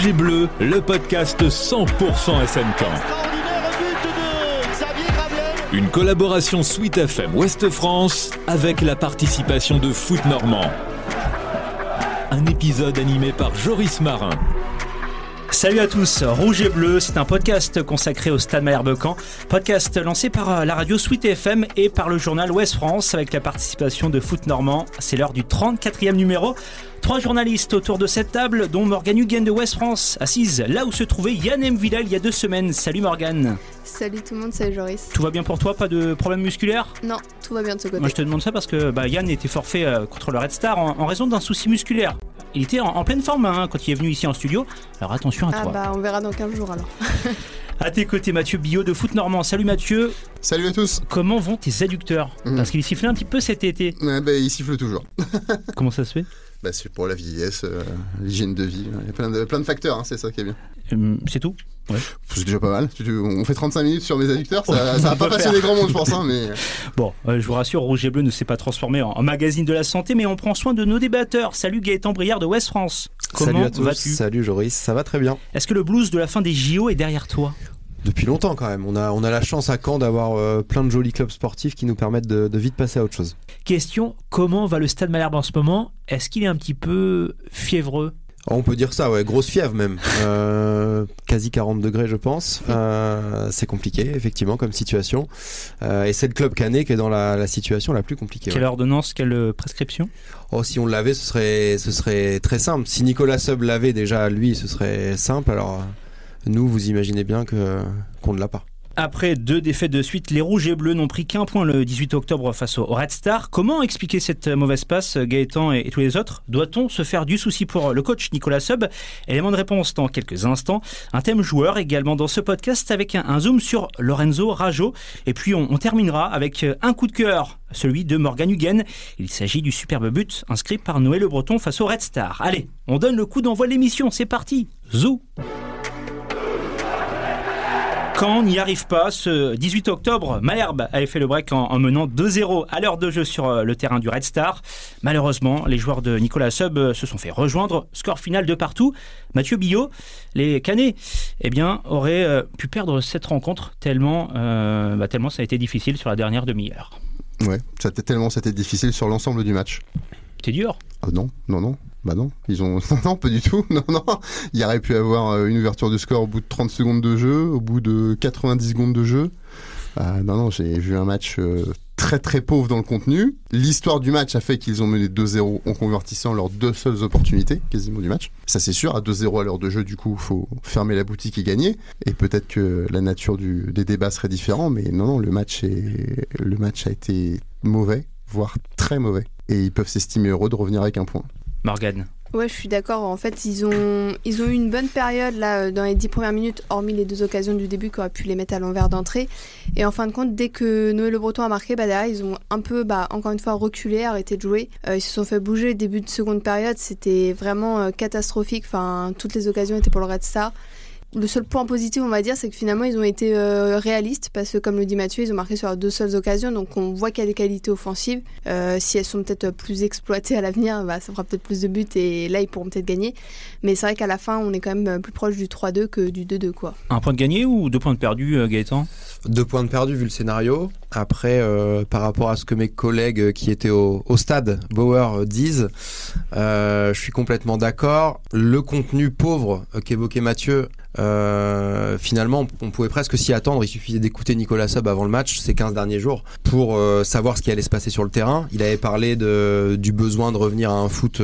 Rouge et Bleu, le podcast 100% SMK. Une collaboration Sweet FM Ouest-France avec la participation de Foot Normand. Un épisode animé par Joris Marin. Salut à tous, Rouge et Bleu, c'est un podcast consacré au Stade Malherbe-Caen. Podcast lancé par la radio Sweet FM et par le journal Ouest France avec la participation de Foot Normand. C'est l'heure du 34e numéro. 3 journalistes autour de cette table, dont Morgane Huguen de Ouest France, assise là où se trouvait Yann M. Villal il y a 2 semaines. Salut Morgane. Salut tout le monde, salut Joris. Tout va bien pour toi, pas de problème musculaire ? Non, tout va bien de ce côté. Moi je te demande ça parce que Yann était forfait contre le Red Star en raison d'un souci musculaire. Il était en pleine forme quand il est venu ici en studio, alors attention à toi. On verra dans 15 jours alors. À tes côtés, Mathieu Billot de Foot Normand. Salut Mathieu. Salut à tous. Comment vont tes adducteurs ? Parce qu'il sifflait un petit peu cet été. Il siffle toujours. Comment ça se fait ? C'est pour la vieillesse, l'hygiène de vie. Il y a plein de facteurs, c'est ça qui est bien. C'est tout ? Ouais. C'est déjà pas mal. On fait 35 minutes sur mes adducteurs, ça va pas passionner grand monde, je pense. Mais... Bon, je vous rassure, Rouge et Bleu ne s'est pas transformé en magazine de la santé, mais on prend soin de nos débatteurs. Salut Gaëtan Briard de Ouest France. Comment Salut à tous. Vas-tu ? Salut Joris, ça va très bien. Est-ce que le blues de la fin des JO est derrière toi ? Depuis longtemps quand même. On a la chance à Caen d'avoir plein de jolis clubs sportifs qui nous permettent de vite passer à autre chose. Question, comment va le Stade Malherbe en ce moment ? Est-ce qu'il est un petit peu fiévreux ? On peut dire ça, ouais, grosse fièvre même. Quasi 40 degrés je pense. C'est compliqué effectivement comme situation. Et c'est le club canet qui est dans la situation la plus compliquée. Quelle ordonnance, quelle prescription ? Si on l'avait, ce serait très simple. Si Nicolas Seub l'avait déjà lui, ce serait simple. Alors nous, vous imaginez bien qu'on ne l'a pas. Après 2 défaites de suite, les Rouges et Bleus n'ont pris qu'un point le 18 octobre face au Red Star. Comment expliquer cette mauvaise passe, Gaëtan et tous les autres ? Doit-on se faire du souci pour le coach Nicolas Seub ? Élément de réponse dans quelques instants. Un thème joueur également dans ce podcast avec un zoom sur Lorenzo Rajo. Et puis on terminera avec un coup de cœur, celui de Morgane Huguen. Il s'agit du superbe but inscrit par Noël Le Breton face au Red Star. Allez, on donne le coup d'envoi de l'émission, c'est parti. Zou. Caen n'y arrive pas, ce 18 octobre, Malherbe avait fait le break en menant 2-0 à l'heure de jeu sur le terrain du Red Star. Malheureusement, les joueurs de Nicolas Seub se sont fait rejoindre. Score final de partout. Mathieu Billot, les Canets, auraient pu perdre cette rencontre tellement ça a été difficile sur la dernière demi-heure. Ouais, c'était difficile sur l'ensemble du match. C'est dur ? Ah non. Non, non, pas du tout. Non. Il y aurait pu avoir une ouverture de score au bout de 30 secondes de jeu, au bout de 90 secondes de jeu. Non, j'ai vu un match très très pauvre dans le contenu. L'histoire du match a fait qu'ils ont mené 2-0 en convertissant leurs 2 seules opportunités quasiment du match. Ça c'est sûr, à 2-0 à l'heure de jeu, du coup, faut fermer la boutique et gagner. Et peut-être que la nature des débats serait différente, mais non, le match a été mauvais, voire très mauvais. Et ils peuvent s'estimer heureux de revenir avec un point. Morgane. Ouais, je suis d'accord. En fait, ils ont eu une bonne période là dans les 10 premières minutes, hormis les 2 occasions du début qui auraient pu les mettre à l'envers d'entrée. Et en fin de compte, dès que Noël Le Breton a marqué, derrière, ils ont un peu, encore une fois, reculé, arrêté de jouer. Ils se sont fait bouger. Début de seconde période, c'était vraiment catastrophique. Enfin, toutes les occasions étaient pour le Red Star. Le seul point positif, on va dire, c'est que finalement, ils ont été réalistes parce que, comme le dit Mathieu, ils ont marqué sur leurs 2 seules occasions. Donc, on voit qu'il y a des qualités offensives. Si elles sont peut-être plus exploitées à l'avenir, ça fera peut-être plus de buts et là, ils pourront peut-être gagner. Mais c'est vrai qu'à la fin, on est quand même plus proche du 3-2 que du 2-2, quoi. Un point de gagné ou 2 points de perdu, Gaëtan ? 2 points de perdu vu le scénario. Après, par rapport à ce que mes collègues qui étaient au stade Bauer disent, je suis complètement d'accord. Le contenu pauvre qu'évoquait Mathieu, finalement, on pouvait presque s'y attendre. Il suffisait d'écouter Nicolas Seub avant le match, ces 15 derniers jours, pour savoir ce qui allait se passer sur le terrain. Il avait parlé du besoin de revenir à un foot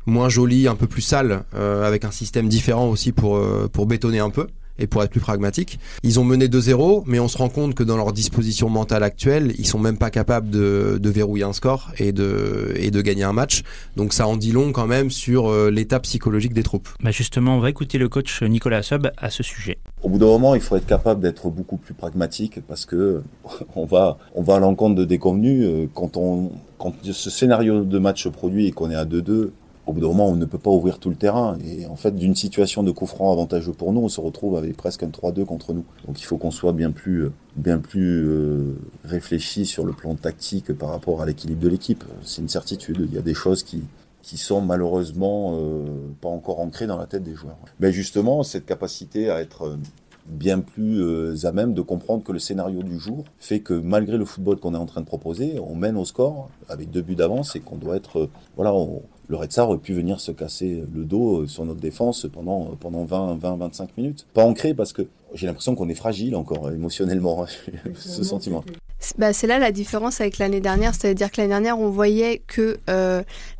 moins joli, un peu plus sale, avec un système différent aussi pour bétonner un peu et pour être plus pragmatique. Ils ont mené 2-0, mais on se rend compte que dans leur disposition mentale actuelle, ils sont même pas capables de verrouiller un score et de gagner un match. Donc ça en dit long quand même sur l'état psychologique des troupes. Justement, on va écouter le coach Nicolas Seub à ce sujet. Au bout d'un moment, il faut être capable d'être beaucoup plus pragmatique parce que on va à l'encontre de déconvenus. Quand ce scénario de match se produit et qu'on est à 2-2, au bout d'un moment, on ne peut pas ouvrir tout le terrain. Et en fait, d'une situation de coup franc avantageux pour nous, on se retrouve avec presque un 3-2 contre nous. Donc il faut qu'on soit bien plus réfléchi sur le plan tactique par rapport à l'équilibre de l'équipe. C'est une certitude. Il y a des choses qui qui sont malheureusement pas encore ancrés dans la tête des joueurs. Mais justement, cette capacité à être bien plus à même de comprendre que le scénario du jour fait que malgré le football qu'on est en train de proposer, on mène au score avec 2 buts d'avance et qu'on doit être... le Red Star aurait pu venir se casser le dos sur notre défense pendant 20-25 minutes. Pas ancré parce que j'ai l'impression qu'on est fragile encore émotionnellement, ce sentiment. C'est là la différence avec l'année dernière, c'est-à-dire que l'année dernière on voyait que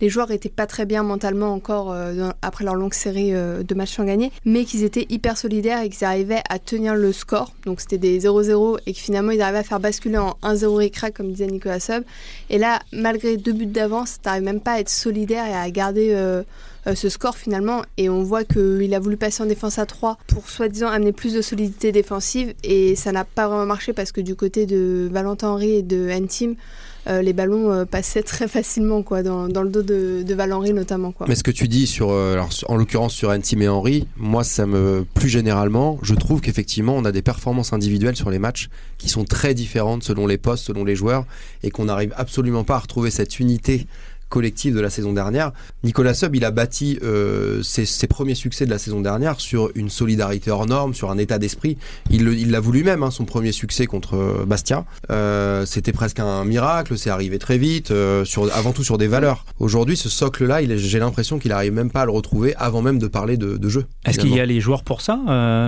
les joueurs étaient pas très bien mentalement encore après leur longue série de matchs sans gagner, mais qu'ils étaient hyper solidaires et qu'ils arrivaient à tenir le score, donc c'était des 0-0 et que finalement ils arrivaient à faire basculer en 1-0 ric-rac comme disait Nicolas Seub, et là malgré 2 buts d'avance t'arrives même pas à être solidaire et à garder ce score finalement, et on voit qu'il a voulu passer en défense à 3 pour soi-disant amener plus de solidité défensive, et ça n'a pas vraiment marché parce que du côté de Valentin Henry et de N-Team, les ballons passaient très facilement quoi, dans le dos de Val-Henry notamment quoi. Mais ce que tu dis en l'occurrence sur N-Team et Henry, moi plus généralement, je trouve qu'effectivement on a des performances individuelles sur les matchs qui sont très différentes selon les postes, selon les joueurs, et qu'on n'arrive absolument pas à retrouver cette unité collective de la saison dernière. Nicolas Seub, il a bâti ses premiers succès de la saison dernière sur une solidarité hors norme, sur un état d'esprit. Il l'a voulu même, son premier succès contre Bastia. C'était presque un miracle, c'est arrivé très vite, avant tout sur des valeurs. Aujourd'hui, ce socle-là, j'ai l'impression qu'il n'arrive même pas à le retrouver avant même de parler de jeu. Est-ce qu'il y a les joueurs pour ça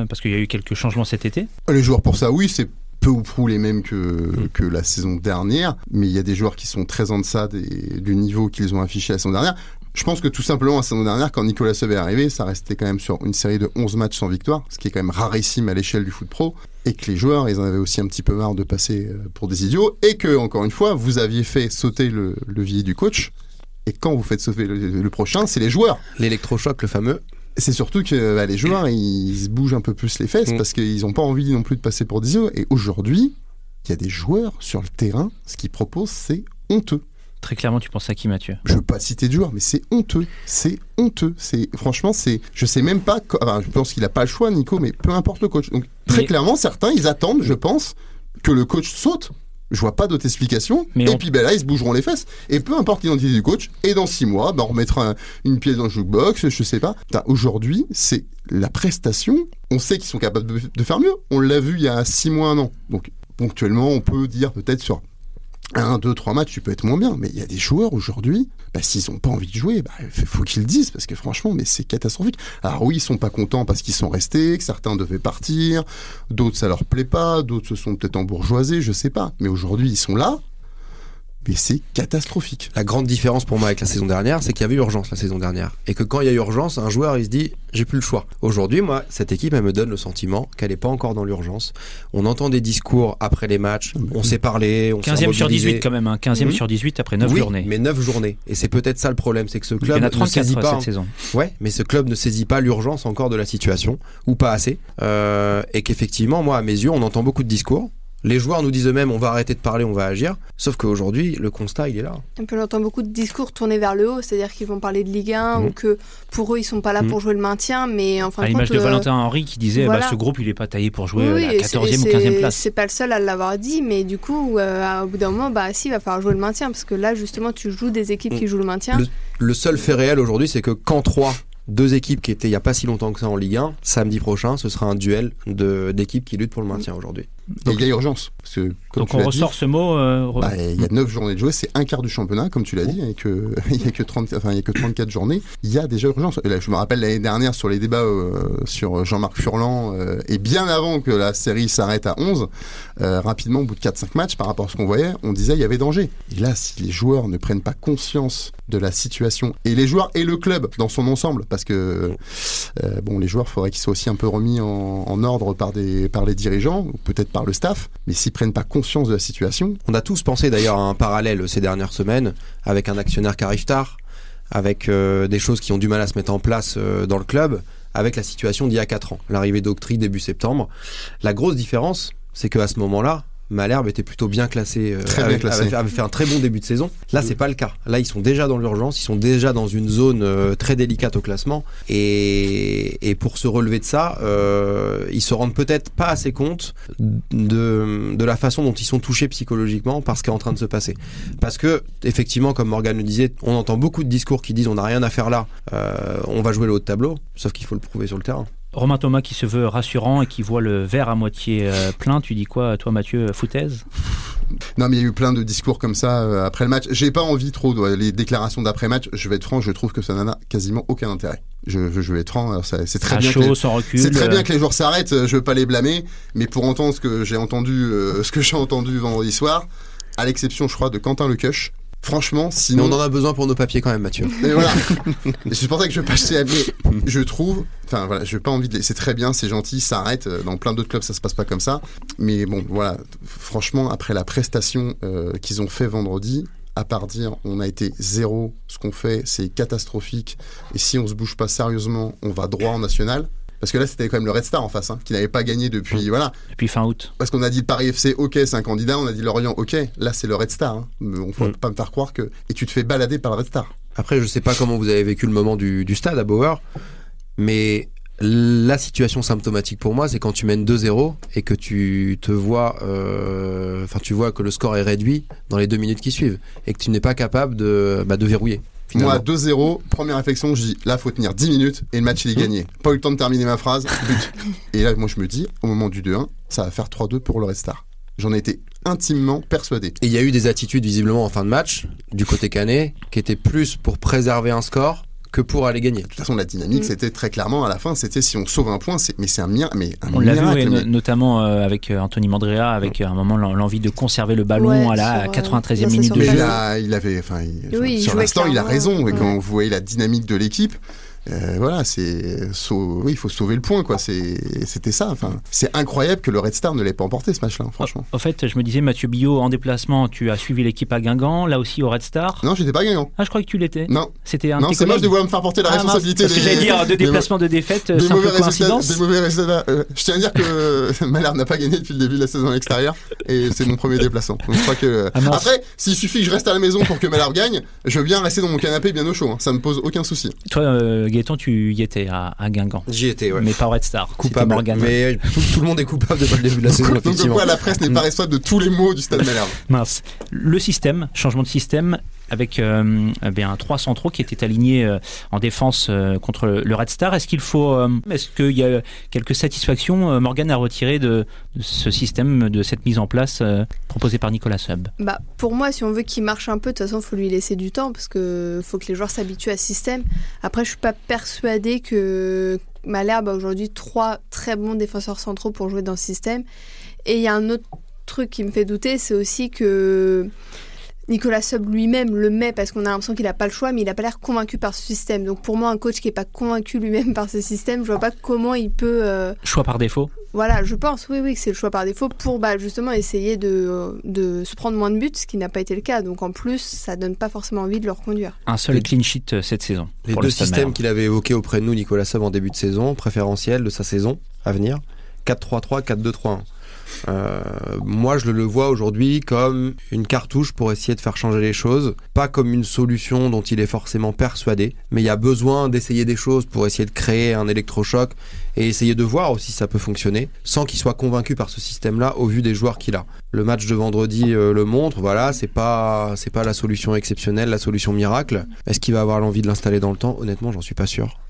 parce qu'il y a eu quelques changements cet été. Les joueurs pour ça, oui, c'est peu ou prou les mêmes que la saison dernière, mais il y a des joueurs qui sont très en deçà du niveau qu'ils ont affiché la saison dernière. Je pense que tout simplement la saison dernière, quand Nicolas Seub est arrivé, ça restait quand même sur une série de 11 matchs sans victoire, ce qui est quand même rarissime à l'échelle du foot pro, et que les joueurs, ils en avaient aussi un petit peu marre de passer pour des idiots, et que, encore une fois, vous aviez fait sauter le levier du coach, et quand vous faites sauter le prochain, c'est les joueurs. L'électrochoc, le fameux. C'est surtout que les joueurs, ils se bougent un peu plus les fesses parce qu'ils n'ont pas envie non plus de passer pour des idiots. Et aujourd'hui, il y a des joueurs sur le terrain, ce qu'ils proposent, c'est honteux. Très clairement, tu penses à qui, Mathieu ? Je ne veux pas citer de joueurs, mais c'est honteux. C'est honteux. Franchement, je sais même pas... je pense qu'il n'a pas le choix, Nico, mais peu importe le coach. Donc, très clairement, certains, ils attendent, je pense, que le coach saute. Je vois pas d'autre explication. Puis là, ils se bougeront les fesses. Et peu importe l'identité du coach, et dans 6 mois, on remettra une pièce dans le jukebox, je sais pas. Aujourd'hui, c'est la prestation. On sait qu'ils sont capables de faire mieux. On l'a vu il y a 6 mois, 1 an. Donc, ponctuellement, on peut dire peut-être sur 1, 2, 3 matchs, tu peux être moins bien. Mais il y a des joueurs aujourd'hui, s'ils n'ont pas envie de jouer, faut qu'ils le disent, parce que franchement, c'est catastrophique. Alors oui, ils sont pas contents parce qu'ils sont restés, que certains devaient partir, d'autres ça leur plaît pas, d'autres se sont peut-être embourgeoisés, je sais pas. Mais aujourd'hui, ils sont là, mais c'est catastrophique. La grande différence pour moi avec la saison dernière, c'est qu'il y avait urgence la saison dernière. Et que quand il y a urgence, un joueur, il se dit, j'ai plus le choix. Aujourd'hui, moi, cette équipe, elle me donne le sentiment qu'elle n'est pas encore dans l'urgence. On entend des discours après les matchs, on s'est parlé, on s'est 15e sur 18 quand même, 15e sur 18 après 9 journées. Mais 9 journées. Et c'est peut-être ça le problème, c'est que ce club il y en a 34 ne saisit pas cette saison. Ouais, mais ce club ne saisit pas l'urgence encore de la situation, ou pas assez. Et qu'effectivement, moi, à mes yeux, on entend beaucoup de discours. Les joueurs nous disent eux-mêmes on va arrêter de parler, on va agir. Sauf qu'aujourd'hui, le constat, il est là. On peut entendre beaucoup de discours tournés vers le haut, c'est-à-dire qu'ils vont parler de Ligue 1 ou que pour eux, ils sont pas là pour jouer le maintien, mais en fin de compte... À l'image de Valentin Henry qui disait ce groupe, il est pas taillé pour jouer la 14e ou 15e place. C'est pas le seul à l'avoir dit, mais du coup, au bout d'un moment, il va falloir jouer le maintien, parce que là, justement, tu joues des équipes qui jouent le maintien. Le seul fait réel aujourd'hui, c'est que quand 2 équipes qui étaient il n'y a pas si longtemps que ça en Ligue 1, samedi prochain, ce sera un duel d'équipes qui luttent pour le maintien aujourd'hui. Donc il y a urgence. Parce que, donc on ressort ce mot. Il y a 9 journées de jouer, c'est un quart du championnat, comme tu l'as dit, et il n'y a que 34 journées. Il y a déjà urgence. Et là, je me rappelle l'année dernière sur les débats sur Jean-Marc Furlan, et bien avant que la série s'arrête à 11, rapidement, au bout de 4-5 matchs, par rapport à ce qu'on voyait, on disait il y avait danger. Et là, si les joueurs ne prennent pas conscience de la situation, et les joueurs et le club dans son ensemble, parce que les joueurs, il faudrait qu'ils soient aussi un peu remis en ordre par les dirigeants, ou peut-être par le staff, mais s'ils prennent pas conscience de la situation. On a tous pensé d'ailleurs à un parallèle ces dernières semaines avec un actionnaire qui arrive tard, avec des choses qui ont du mal à se mettre en place dans le club, avec la situation d'il y a 4 ans, l'arrivée d'Octree début septembre. La grosse différence, c'est qu'à ce moment-là, Malherbe était plutôt bien classé, Très bien classé. avait fait un très bon début de saison. Là, c'est pas le cas. Là, ils sont déjà dans l'urgence, ils sont déjà dans une zone très délicate au classement. Et pour se relever de ça, ils se rendent peut-être pas assez compte de la façon dont ils sont touchés psychologiquement par ce qui est en train de se passer. Parce que, effectivement, comme Morgane le disait, on entend beaucoup de discours qui disent on n'a rien à faire là, on va jouer le haut de tableau, sauf qu'il faut le prouver sur le terrain. Romain Thomas qui se veut rassurant et qui voit le verre à moitié plein. Tu dis quoi, toi, Mathieu, foutaise ? Non, mais il y a eu plein de discours comme ça après le match. J'ai pas envie trop de les déclarations d'après-match. Je vais être franc, je trouve que ça n'a quasiment aucun intérêt. Je vais être franc. C'est très bien chaud, sans recul. C'est très bien que les joueurs s'arrêtent. Je veux pas les blâmer, mais pour entendre ce que j'ai entendu vendredi soir, à l'exception, je crois, de Quentin Lecuche. Franchement, sinon. Mais on en a besoin pour nos papiers quand même, Mathieu. Et voilà. C'est pour ça que je veux pas acheter. Mais je trouve. Enfin voilà, je n'ai pas envie de. C'est très bien, c'est gentil, ça arrête. Dans plein d'autres clubs, ça se passe pas comme ça. Mais bon, voilà. Franchement, après la prestation qu'ils ont fait vendredi, à part dire on a été zéro, ce qu'on fait, c'est catastrophique. Et si on se bouge pas sérieusement, on va droit en national. Parce que là, c'était quand même le Red Star en face, qui n'avait pas gagné depuis, voilà. Depuis fin août. Parce qu'on a dit le Paris FC, ok, c'est un candidat. On a dit Lorient, ok. Là, c'est le Red Star. On ne faut pas me faire croire que... Et tu te fais balader par le Red Star. Après, je sais pas comment vous avez vécu le moment du stade à Bauer, mais la situation symptomatique pour moi, c'est quand tu mènes 2-0 et que tu vois que le score est réduit dans les 2 minutes qui suivent et que tu n'es pas capable de verrouiller. Finalement. Moi, 2-0, première réflexion, je dis, là, faut tenir 10 minutes et le match, il est gagné. Pas eu le temps de terminer ma phrase, but. Et là, moi, je me dis, au moment du 2-1, ça va faire 3-2 pour le Red Star. J'en ai été intimement persuadé. Et il y a eu des attitudes, visiblement, en fin de match, du côté canet, qui étaient plus pour préserver un score que pour aller gagner. De toute façon, la dynamique, c'était très clairement, à la fin, c'était si on sauve un point, c'est un miracle. On l'a vu, notamment avec Anthony Mandrea, avec à un moment l'envie de conserver le ballon à la 93e minute de jeu. Sur l'instant, il a raison. Et quand vous voyez la dynamique de l'équipe, voilà, il faut sauver le point, quoi. C'était ça. Enfin, c'est incroyable que le Red Star ne l'ait pas emporté ce match-là, franchement. En fait, je me disais, Mathieu Billot, en déplacement, tu as suivi l'équipe à Guingamp, là aussi au Red Star. Non, j'étais pas à Guingamp. Ah, je crois que tu l'étais. Non. C'était un. Non, c'est moche de vouloir me faire porter la responsabilité. Parce que j'allais dire, de déplacement, de défaite, c'est un peu coïncidence. Des mauvais résultats. Je tiens à dire que Malherbe n'a pas gagné depuis le début de la saison à l'extérieur, et c'est mon premier déplacement. Donc, je crois que. Après, s'il suffit que je reste à la maison pour que Malherbe gagne, je veux bien rester dans mon canapé bien au chaud. Ça me pose aucun souci. Toi, Gaëtan, tu y étais à Guingamp. J'y étais, ouais. Mais pas au Red Star. Coupable. Mais tout le monde est coupable depuis le début de la saison. Donc pourquoi la presse n'est pas responsable de tous les maux du Stade Malherbe. Mince. Le système, changement de système, avec 3 centraux qui étaient alignés en défense contre le Red Star. Est-ce qu'il y a quelques satisfactions, Morgane, à retirer de ce système, de cette mise en place proposée par Nicolas Sub? Pour moi, si on veut qu'il marche un peu, de toute façon, il faut lui laisser du temps parce qu'il faut que les joueurs s'habituent à ce système. Après, je ne suis pas persuadée que Malherbe a aujourd'hui 3 très bons défenseurs centraux pour jouer dans ce système. Et il y a un autre truc qui me fait douter, c'est aussi que Nicolas Sub lui-même le met parce qu'on a l'impression qu'il n'a pas le choix, mais il n'a pas l'air convaincu par ce système. Donc pour moi, un coach qui n'est pas convaincu lui-même par ce système, je ne vois pas comment il peut... Choix par défaut. Voilà, je pense, oui, que c'est le choix par défaut pour justement essayer de se prendre moins de buts, ce qui n'a pas été le cas. Donc en plus, ça ne donne pas forcément envie de le reconduire. Un seul clean sheet cette saison. Les 2 systèmes qu'il avait évoqués auprès de nous, Nicolas Sub, en début de saison, préférentiel de sa saison à venir, 4-3-3, 4-2-3-1. Moi je le vois aujourd'hui comme une cartouche pour essayer de faire changer les choses, pas comme une solution dont il est forcément persuadé, mais il y a besoin d'essayer des choses pour essayer de créer un électrochoc et essayer de voir aussi si ça peut fonctionner sans qu'il soit convaincu par ce système-là au vu des joueurs qu'il a. Le match de vendredi le montre, voilà, c'est pas la solution exceptionnelle, la solution miracle. Est-ce qu'il va avoir l'envie de l'installer dans le temps? Honnêtement, j'en suis pas sûr.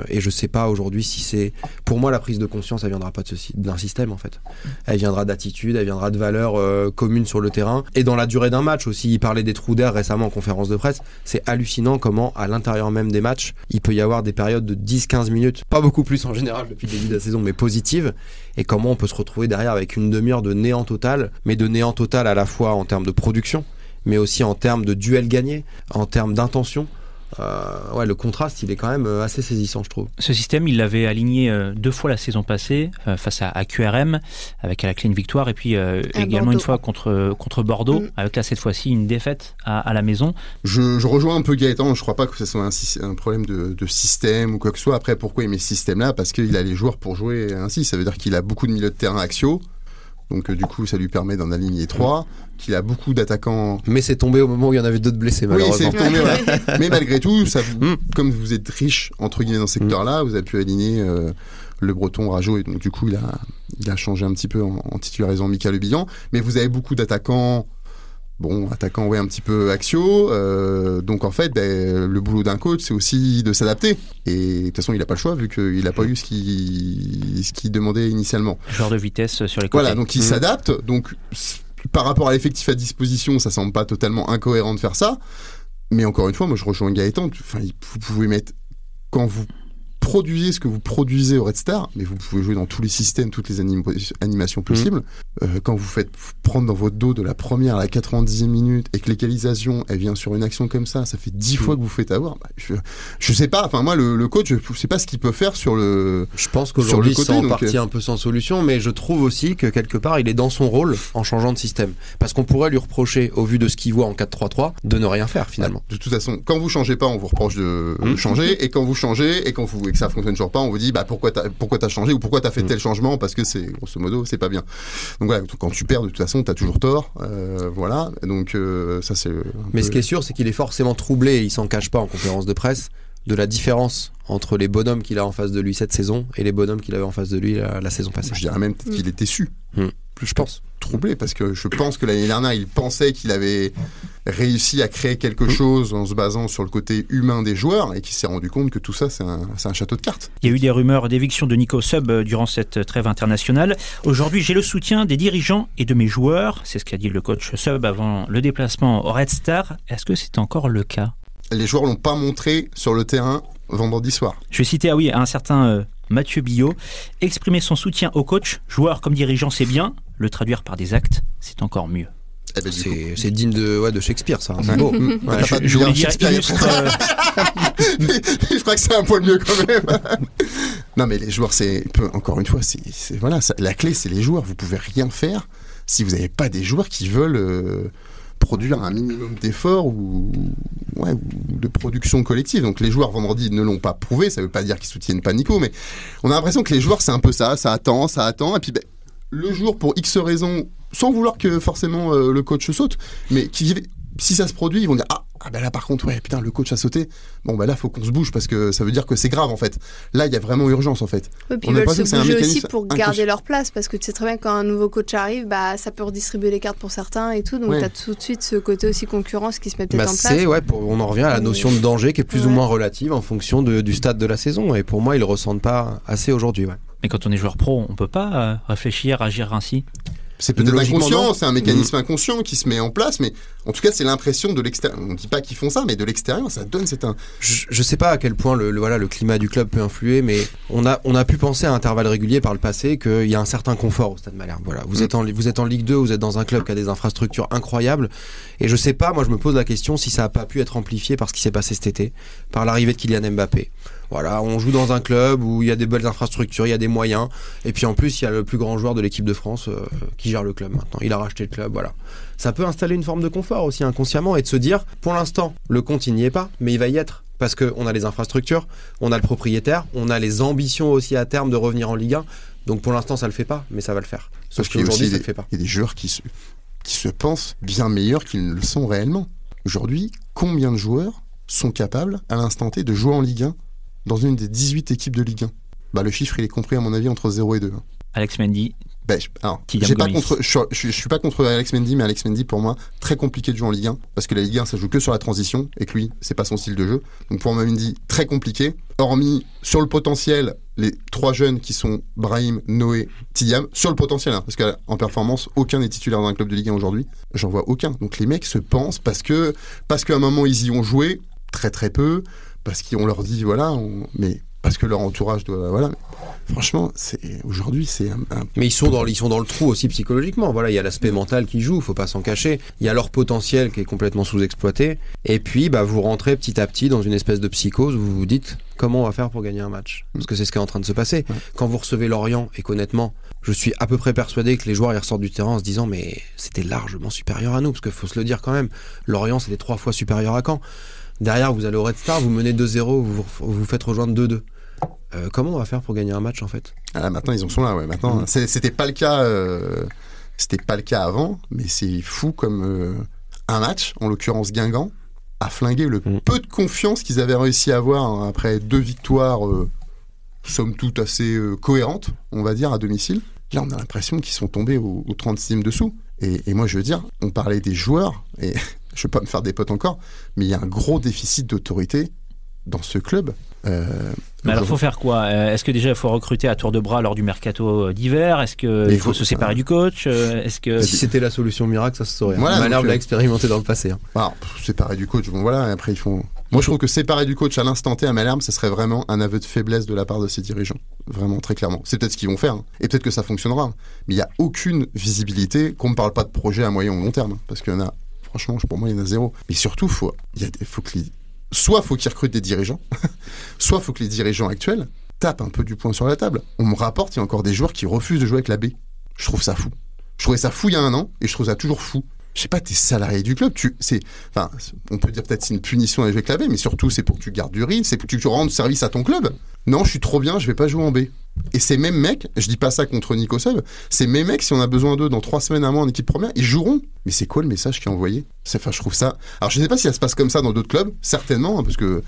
Et je sais pas aujourd'hui si c'est... Pour moi, la prise de conscience, elle viendra pas d'un système en fait. Elle viendra d'attitude, elle viendra de valeurs communes sur le terrain. Et dans la durée d'un match aussi, il parlait des trous d'air récemment en conférence de presse. C'est hallucinant comment, à l'intérieur même des matchs, il peut y avoir des périodes de 10-15 minutes, pas beaucoup plus en général depuis le début de la saison, mais positives. Et comment on peut se retrouver derrière avec une demi-heure de néant total, mais de néant total à la fois en termes de production, mais aussi en termes de duel gagné, en termes d'intention. Le contraste, il est quand même assez saisissant, je trouve. Ce système, il l'avait aligné 2 fois la saison passée face à QRM, avec à la clé une victoire, et puis également Bordeaux. Une fois contre Bordeaux, avec là cette fois-ci une défaite à la maison. Je rejoins un peu Gaëtan, je crois pas que ce soit un problème de système ou quoi que ce soit. Après, pourquoi il met ce système-là? Parce qu'il a les joueurs pour jouer ainsi. Ça veut dire qu'il a beaucoup de milieux de terrain axiaux. Donc du coup, ça lui permet d'en aligner 3, qu'il a beaucoup d'attaquants. Mais c'est tombé au moment où il y en avait d'autres blessés, malheureusement. Oui, c'est tombé, voilà. Mais malgré tout, comme vous êtes riche, entre guillemets, dans ce secteur-là, vous avez pu aligner le Breton, Rajo, et donc du coup, il a changé un petit peu en titularisant Mika Le Bihan. Mais vous avez beaucoup d'attaquants, un petit peu axiaux. Donc en fait, le boulot d'un coach, c'est aussi de s'adapter. Et de toute façon, il n'a pas le choix, vu qu'il n'a pas eu ce qu'il demandait initialement. Joueur de vitesse sur les côtés. Voilà, donc il s'adapte. Donc par rapport à l'effectif à disposition, ça semble pas totalement incohérent de faire ça. Mais encore une fois, moi je rejoins Gaëtan. Enfin, vous pouvez mettre, quand vous produisez ce que vous produisez au Red Star, mais vous pouvez jouer dans tous les systèmes, toutes les animations possibles. Quand vous faites prendre dans votre dos de la première à la 90e minute et que l'égalisation, elle vient sur une action comme ça fait 10 fois que vous faites avoir. Je sais pas, enfin moi le coach, je sais pas ce qu'il peut faire sur le. Je pense qu'aujourd'hui c'est en partie un peu sans solution, mais je trouve aussi que quelque part il est dans son rôle en changeant de système. Parce qu'on pourrait lui reprocher, au vu de ce qu'il voit en 4-3-3, de ne rien faire finalement. De toute façon, quand vous changez pas, on vous reproche de changer, et quand vous changez, et que ça fonctionne toujours pas, on vous dit pourquoi t'as changé ou pourquoi t'as fait tel changement, parce que c'est grosso modo c'est pas bien. Donc voilà, quand tu perds de toute façon t'as toujours tort, voilà. Donc ça c'est. Mais ce qui est sûr, c'est qu'il est forcément troublé, et il s'en cache pas en conférence de presse, de la différence entre les bonhommes qu'il a en face de lui cette saison et les bonhommes qu'il avait en face de lui la saison passée. Je dirais même peut-être qu'il était déçu. Je pense. Troublé, parce que je pense que l'année dernière, il pensait qu'il avait réussi à créer quelque chose en se basant sur le côté humain des joueurs, et qu'il s'est rendu compte que tout ça, c'est un château de cartes. Il y a eu des rumeurs d'éviction de Nico Sub durant cette trêve internationale. Aujourd'hui, j'ai le soutien des dirigeants et de mes joueurs. C'est ce qu'a dit le coach Sub avant le déplacement au Red Star. Est-ce que c'est encore le cas ? Les joueurs l'ont pas montré sur le terrain vendredi soir. Je vais citer un certain Mathieu Billot. Exprimer son soutien au coach, joueur comme dirigeant, c'est bien. Le traduire par des actes, c'est encore mieux. Eh ben, c'est digne de Shakespeare, ça. C'est beau. Ouais, je voulais dire illustre. Je crois que c'est un poil mieux quand même. Non, mais les joueurs, encore une fois, voilà, la clé, c'est les joueurs. Vous pouvez rien faire si vous n'avez pas des joueurs qui veulent produire un minimum d'efforts ou de production collective. Donc les joueurs vendredi ne l'ont pas prouvé. Ça ne veut pas dire qu'ils soutiennent pas Nico, mais on a l'impression que les joueurs, c'est un peu ça attend, et puis le jour, pour X raisons, sans vouloir que forcément le coach saute, mais si ça se produit, ils vont dire là par contre le coach a sauté, là faut qu'on se bouge, parce que ça veut dire que c'est grave en fait. Là il y a vraiment urgence en fait. Oui, puis ils veulent se bouger aussi pour garder leur place, parce que tu sais très bien, quand un nouveau coach arrive, ça peut redistribuer les cartes pour certains et tout, donc t'as tout de suite ce côté aussi concurrence qui se met peut-être en place. On en revient à la notion de danger qui est plus ou moins relative en fonction du stade de la saison, et pour moi ils le ressentent pas assez aujourd'hui. Mais quand on est joueur pro, on peut pas réfléchir, agir ainsi. C'est peut-être inconscient, c'est un mécanisme inconscient qui se met en place, mais en tout cas c'est l'impression de l'extérieur. On ne dit pas qu'ils font ça, mais de l'extérieur ça donne Je sais pas à quel point le climat du club peut influer, mais on a pu penser à intervalles réguliers par le passé qu'il y a un certain confort au Stade Malherbe. Voilà, vous êtes en Ligue 2, vous êtes dans un club qui a des infrastructures incroyables, et je sais pas, moi je me pose la question si ça a pas pu être amplifié par ce qui s'est passé cet été, par l'arrivée de Kylian Mbappé. Voilà, on joue dans un club où il y a des belles infrastructures, il y a des moyens, et puis en plus il y a le plus grand joueur de l'équipe de France qui gère le club maintenant. Il a racheté le club, voilà. Ça peut installer une forme de confort aussi inconsciemment, et de se dire, pour l'instant, le compte il n'y est pas, mais il va y être. Parce qu'on a les infrastructures, on a le propriétaire, on a les ambitions aussi à terme de revenir en Ligue 1. Donc pour l'instant ça le fait pas, mais ça va le faire. Sauf qu'aujourd'hui ça le fait pas. Il y a des joueurs qui se pensent bien meilleurs qu'ils ne le sont réellement. Aujourd'hui, combien de joueurs sont capables, à l'instant T, de jouer en Ligue 1 dans une des 18 équipes de Ligue 1? Le chiffre, il est compris, à mon avis, entre 0 et 2. Alex Mendy. Je suis pas contre Alex Mendy, mais Alex Mendy, pour moi, très compliqué de jouer en Ligue 1, parce que la Ligue 1, ça joue que sur la transition, et que lui, c'est pas son style de jeu. Donc pour moi, Mendy, très compliqué. Hormis sur le potentiel, les 3 jeunes qui sont Brahim, Noé, Thiam, sur le potentiel, parce qu'en performance, aucun n'est titulaire dans un club de Ligue 1 aujourd'hui. J'en vois aucun. Donc les mecs se pensent, parce qu'à un moment, ils y ont joué, très très peu, parce qu'on leur dit, mais parce que leur entourage doit, franchement, aujourd'hui c'est mais ils sont dans le trou aussi psychologiquement. Voilà, il y a l'aspect mental qui joue, faut pas s'en cacher. Il y a leur potentiel qui est complètement sous-exploité, et puis vous rentrez petit à petit dans une espèce de psychose où vous vous dites comment on va faire pour gagner un match, parce que c'est ce qui est en train de se passer. Quand vous recevez Lorient, et qu'honnêtement je suis à peu près persuadé que les joueurs ils ressortent du terrain en se disant mais c'était largement supérieur à nous, parce qu'il faut se le dire quand même, Lorient c'était 3 fois supérieur à Caen. Derrière vous allez au Red Star, vous menez 2-0, vous faites rejoindre 2-2. Comment on va faire pour gagner un match en fait? Maintenant ils en sont là, Maintenant c'était pas le cas C'était pas le cas avant, mais c'est fou comme un match, en l'occurrence Guingamp, a flingué le peu de confiance qu'ils avaient réussi à avoir après 2 victoires, somme toute assez cohérentes, on va dire, à domicile. Là, on a l'impression qu'ils sont tombés au 36e dessous. Et moi, je veux dire, on parlait des joueurs, et je ne veux pas me faire des potes encore, mais il y a un gros déficit d'autorité dans ce club. Mais alors, il faut faire quoi ? Est-ce que déjà, il faut recruter à tour de bras lors du mercato d'hiver ? Est-ce qu'il faut se séparer du coach ? Est-ce que... Si c'était la solution miracle, ça se saurait. Voilà, Malherbe l'a expérimenté dans le passé. Alors, séparer du coach, bon voilà, après ils font... Moi, je trouve que séparer du coach à l'instant T à Malherbe, ce serait vraiment un aveu de faiblesse de la part de ses dirigeants. Vraiment, très clairement. C'est peut-être ce qu'ils vont faire, hein. Et peut-être que ça fonctionnera. Mais il n'y a aucune visibilité, qu'on ne parle pas de projet à moyen ou long terme. Parce qu'il y en a, franchement, pour moi, il y en a zéro. Mais surtout, soit faut qu'ils recrutent des dirigeants, soit faut que les dirigeants actuels tapent un peu du poing sur la table. On me rapporte, il y a encore des joueurs qui refusent de jouer avec la B. Je trouve ça fou. Je trouvais ça fou il y a un an, et je trouve ça toujours fou. Je sais pas, t'es salarié du club, on peut dire peut-être c'est une punition avec la B, mais surtout c'est pour que tu gardes du rythme, c'est pour que tu rendes service à ton club. Non, je suis trop bien, je vais pas jouer en B. Et ces mêmes mecs, je dis pas ça contre Nico Sub, ces mêmes mecs, si on a besoin d'eux dans 3 semaines à mois en équipe première, ils joueront. Mais c'est quoi le message qui est envoyé ? Je trouve ça... Alors je sais pas si ça se passe comme ça dans d'autres clubs, certainement, hein, parce que...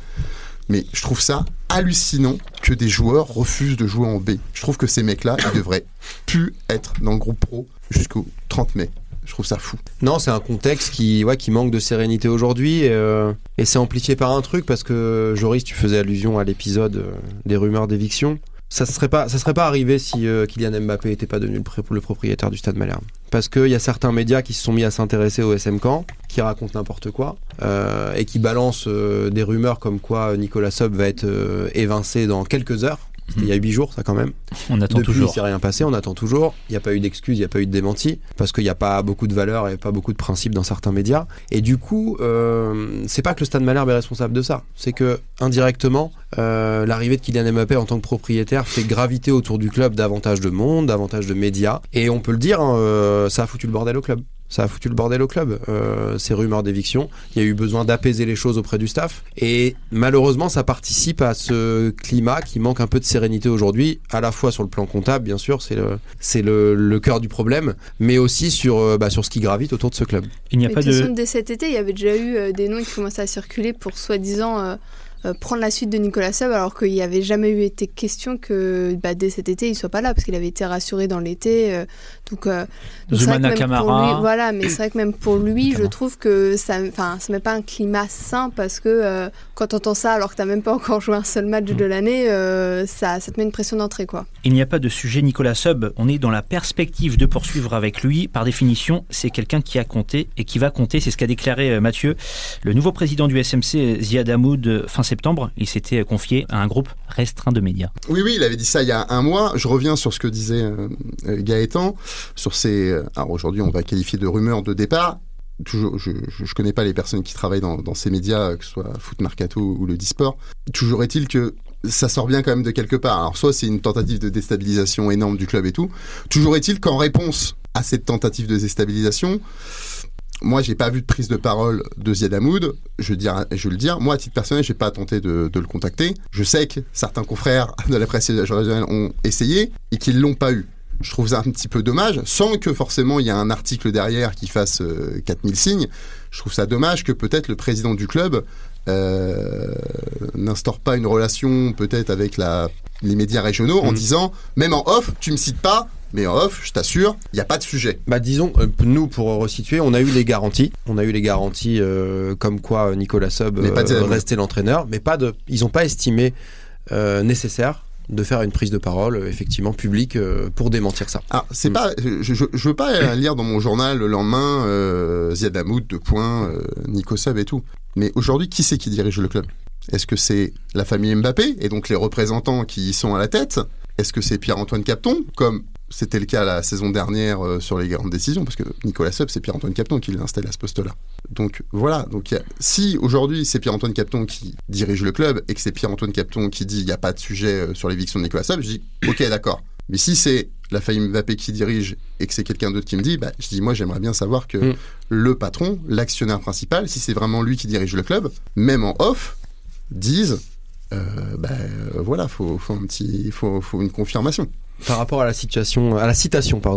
Mais je trouve ça hallucinant que des joueurs refusent de jouer en B. Je trouve que ces mecs-là, ils devraient plus être dans le groupe pro jusqu'au 30 mai. Je trouve ça fou. Non, c'est un contexte qui manque de sérénité aujourd'hui et c'est amplifié par un truc parce que Joris, tu faisais allusion à l'épisode des rumeurs d'éviction. Ça serait pas arrivé si Kylian Mbappé n'était pas devenu le propriétaire du Stade Malherbe. Parce qu'il y a certains médias qui se sont mis à s'intéresser au SM Caen, qui racontent n'importe quoi et qui balancent des rumeurs comme quoi Nicolas Sub va être évincé dans quelques heures. C'était il y a 8 jours, ça quand même. On attend Depuis, toujours. Il s'est rien passé, on attend toujours. Il n'y a pas eu d'excuses, il n'y a pas eu de démenti, parce qu'il n'y a pas beaucoup de valeurs et pas beaucoup de principes dans certains médias. Et du coup, c'est pas que le Stade Malherbe est responsable de ça. C'est que, indirectement, l'arrivée de Kylian Mbappé en tant que propriétaire fait graviter autour du club davantage de monde, davantage de médias. Et on peut le dire, ça a foutu le bordel au club. Ces rumeurs d'éviction. Il y a eu besoin d'apaiser les choses auprès du staff. Et malheureusement, ça participe à ce climat qui manque un peu de sérénité aujourd'hui, à la fois sur le plan comptable, bien sûr, c'est le cœur du problème, mais aussi sur ce qui gravite autour de ce club. Il n'y a pas de... Dès cet été, il y avait déjà eu des noms qui commençaient à circuler pour soi-disant... prendre la suite de Nicolas Sub, alors qu'il n'y avait jamais eu été question que dès cet été il soit pas là, parce qu'il avait été rassuré dans l'été. Donc Zoumana Camara. Voilà, mais c'est vrai que même pour lui, je trouve que ça met pas un climat sain, parce que quand t'entends ça alors que t'as même pas encore joué un seul match de l'année, ça te met une pression d'entrée, quoi. Il n'y a pas de sujet Nicolas Sub, on est dans la perspective de poursuivre avec lui. Par définition, c'est quelqu'un qui a compté et qui va compter, c'est ce qu'a déclaré Mathieu, le nouveau président du SMC, Ziad Hamoud, fin septembre. Il s'était confié à un groupe restreint de médias. Oui, il avait dit ça il y a un mois. Je reviens sur ce que disait Gaëtan, sur ces... Alors aujourd'hui, on va qualifier de rumeurs de départ. Toujours, je connais pas les personnes qui travaillent dans ces médias, que ce soit Foot Mercato ou le Disport. Toujours est-il que ça sort bien quand même de quelque part. Alors soit c'est une tentative de déstabilisation énorme du club et tout. Toujours est-il qu'en réponse à cette tentative de déstabilisation, moi j'ai pas vu de prise de parole de Ziad Hamoud. Je veux le dire. Moi à titre personnel, j'ai pas tenté de le contacter. Je sais que certains confrères de la presse régionale ont essayé et qu'ils l'ont pas eu. Je trouve ça un petit peu dommage, sans que forcément il y ait un article derrière qui fasse 4000 signes. Je trouve ça dommage que peut-être le président du club n'instaure pas une relation peut-être avec les médias régionaux en disant, même en off, tu me cites pas, mais en off, je t'assure, il n'y a pas de sujet. Disons, nous, pour resituer, on a eu les garanties. Comme quoi Nicolas Sub restait l'entraîneur, mais ils n'ont pas estimé nécessaire de faire une prise de parole effectivement publique pour démentir ça. Ah, c'est pas, je veux pas lire dans mon journal le lendemain Ziad Hamoud, Nico Sub et tout. Mais aujourd'hui, qui c'est qui dirige le club ? Est-ce que c'est la famille Mbappé et donc les représentants qui y sont à la tête ? Est-ce que c'est Pierre-Antoine Capton, comme c'était le cas la saison dernière sur les grandes décisions, parce que Nicolas Sub, c'est Pierre-Antoine Capton qui l'a installé à ce poste-là. Donc voilà, si aujourd'hui c'est Pierre-Antoine Capton qui dirige le club et que c'est Pierre-Antoine Capton qui dit il n'y a pas de sujet sur l'éviction de Nicolas Sub, je dis ok, d'accord. Mais si c'est la famille Mbappé qui dirige et que c'est quelqu'un d'autre qui me dit, je dis moi j'aimerais bien savoir que le patron, l'actionnaire principal, si c'est vraiment lui qui dirige le club, même en off, dise voilà, faut une confirmation. Par rapport à la citation,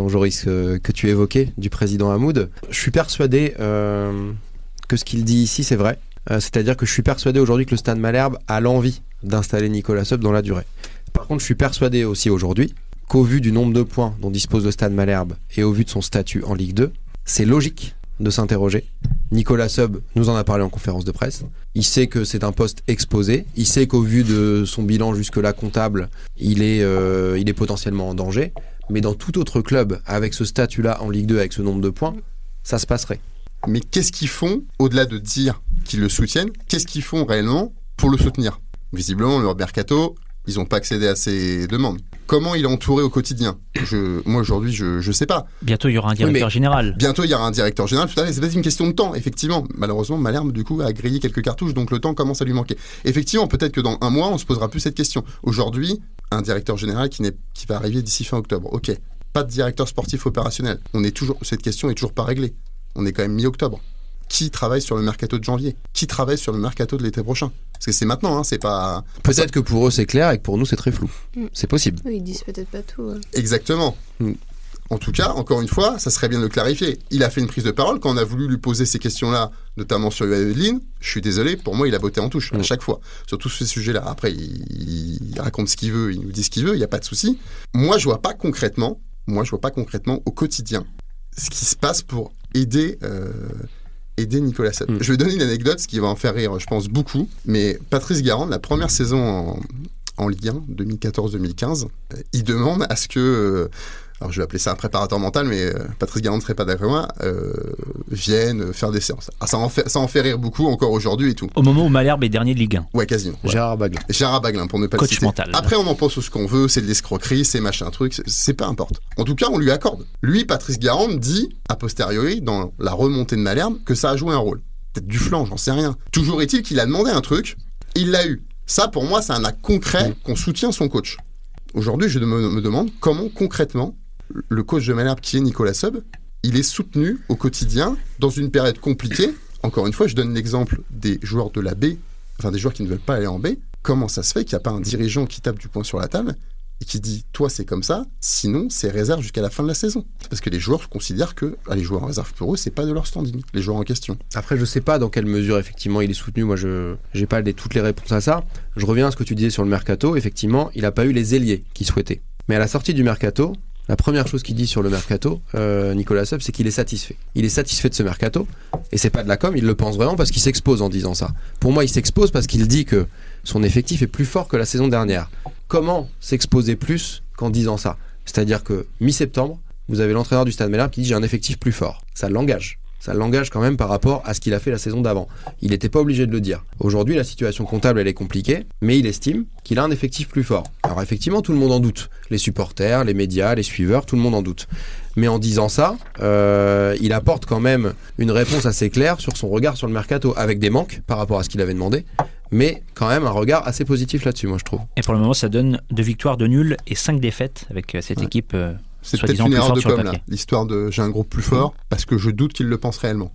Joris, que tu évoquais du président Hamoud, je suis persuadé que ce qu'il dit ici, c'est vrai. C'est-à-dire que je suis persuadé aujourd'hui que le Stade Malherbe a l'envie d'installer Nicolas Seub dans la durée. Par contre, je suis persuadé aussi aujourd'hui qu'au vu du nombre de points dont dispose le Stade Malherbe et au vu de son statut en Ligue 2, c'est logique de s'interroger. Nicolas Seub nous en a parlé en conférence de presse. Il sait que c'est un poste exposé. Il sait qu'au vu de son bilan jusque-là comptable, il est potentiellement en danger. Mais dans tout autre club, avec ce statut-là en Ligue 2, avec ce nombre de points, ça se passerait. Mais qu'est-ce qu'ils font, au-delà de dire qu'ils le soutiennent, qu'est-ce qu'ils font réellement pour le soutenir ? Visiblement, le mercato, ils n'ont pas accédé à ces demandes. Comment il est entouré au quotidien ? Moi, aujourd'hui, je sais pas. Bientôt, il y aura un directeur général. Bientôt, il y aura un directeur général. Tout à fait. C'est peut-être une question de temps, effectivement. Malheureusement, Malherbe, du coup, a grillé quelques cartouches, donc le temps commence à lui manquer. Effectivement, peut-être que dans un mois, on se posera plus cette question. Aujourd'hui, un directeur général qui va arriver d'ici fin octobre. Ok. Pas de directeur sportif opérationnel. Cette question est toujours pas réglée. On est quand même mi-octobre. Qui travaille sur le mercato de janvier ? Qui travaille sur le mercato de l'été prochain ? Parce que c'est maintenant, hein, c'est pas... Peut-être que pour eux c'est clair et que pour nous c'est très flou. C'est possible. Oui, ils disent peut-être pas tout. Exactement. En tout cas, encore une fois, ça serait bien de le clarifier. Il a fait une prise de parole quand on a voulu lui poser ces questions-là, notamment sur Eveline. Je suis désolé, pour moi, il a botté en touche à chaque fois. Sur tous ces sujets-là. Après, il raconte ce qu'il veut, il nous dit ce qu'il veut, il n'y a pas de souci. Moi, je vois pas concrètement au quotidien ce qui se passe pour aider Nicolas Seub. Je vais donner une anecdote, ce qui va en faire rire, je pense, beaucoup. Mais Patrice Garand, la première saison en Ligue 1, 2014-2015, il demande à ce que... alors je vais appeler ça un préparateur mental, mais Patrice Garand ne serait pas d'accord avec moi, vienne faire des séances. Ça en fait rire beaucoup encore aujourd'hui et tout. Au moment où Malherbe est dernier de Ligue 1. Ouais, quasiment. Ouais. Gérard Baglin, pour ne pas coach le citer. mental. Après, on en pense ce qu'on veut, c'est de l'escroquerie, c'est machin truc, c'est pas importe. En tout cas, on lui accorde. Lui, Patrice Garand dit, a posteriori, dans la remontée de Malherbe, que ça a joué un rôle. Peut-être du flanc, j'en sais rien. Toujours est-il qu'il a demandé un truc, il l'a eu. Ça, pour moi, c'est un acte concret qu'on soutient son coach. Aujourd'hui, je me demande comment, concrètement, le coach de Malherbe, qui est Nicolas Seub, il est soutenu au quotidien dans une période compliquée. Encore une fois, je donne l'exemple des joueurs de la B, enfin des joueurs qui ne veulent pas aller en B. Comment ça se fait qu'il n'y a pas un dirigeant qui tape du poing sur la table et qui dit « toi, c'est comme ça, sinon, c'est réserve jusqu'à la fin de la saison ». Parce que les joueurs considèrent que les joueurs en réserve pour eux, c'est pas de leur standing, les joueurs en question. Après, je sais pas dans quelle mesure, effectivement, il est soutenu. Moi, je n'ai pas toutes les réponses à ça. Je reviens à ce que tu disais sur le mercato. Effectivement, il n'a pas eu les ailiers qu'il souhaitait. Mais à la sortie du mercato, la première chose qu'il dit sur le mercato, Nicolas Seub, c'est qu'il est satisfait. Il est satisfait de ce mercato, et c'est pas de la com, il le pense vraiment parce qu'il s'expose en disant ça. Pour moi, il s'expose parce qu'il dit que son effectif est plus fort que la saison dernière. Comment s'exposer plus qu'en disant ça ? C'est-à-dire que mi-septembre, vous avez l'entraîneur du Stade Malherbe qui dit « j'ai un effectif plus fort ». Ça l'engage. Ça l'engage quand même par rapport à ce qu'il a fait la saison d'avant. Il n'était pas obligé de le dire. Aujourd'hui, la situation comptable, elle est compliquée, mais il estime qu'il a un effectif plus fort. Alors effectivement, tout le monde en doute. Les supporters, les médias, les suiveurs, tout le monde en doute. Mais en disant ça, il apporte quand même une réponse assez claire sur son regard sur le mercato, avec des manques par rapport à ce qu'il avait demandé, mais quand même un regard assez positif là-dessus, moi je trouve. Et pour le moment, ça donne 2 victoires, 2 nuls et 5 défaites avec cette équipe. C'est peut-être une erreur de com, là, l'histoire de j'ai un groupe plus fort, parce que je doute qu'il le pense réellement.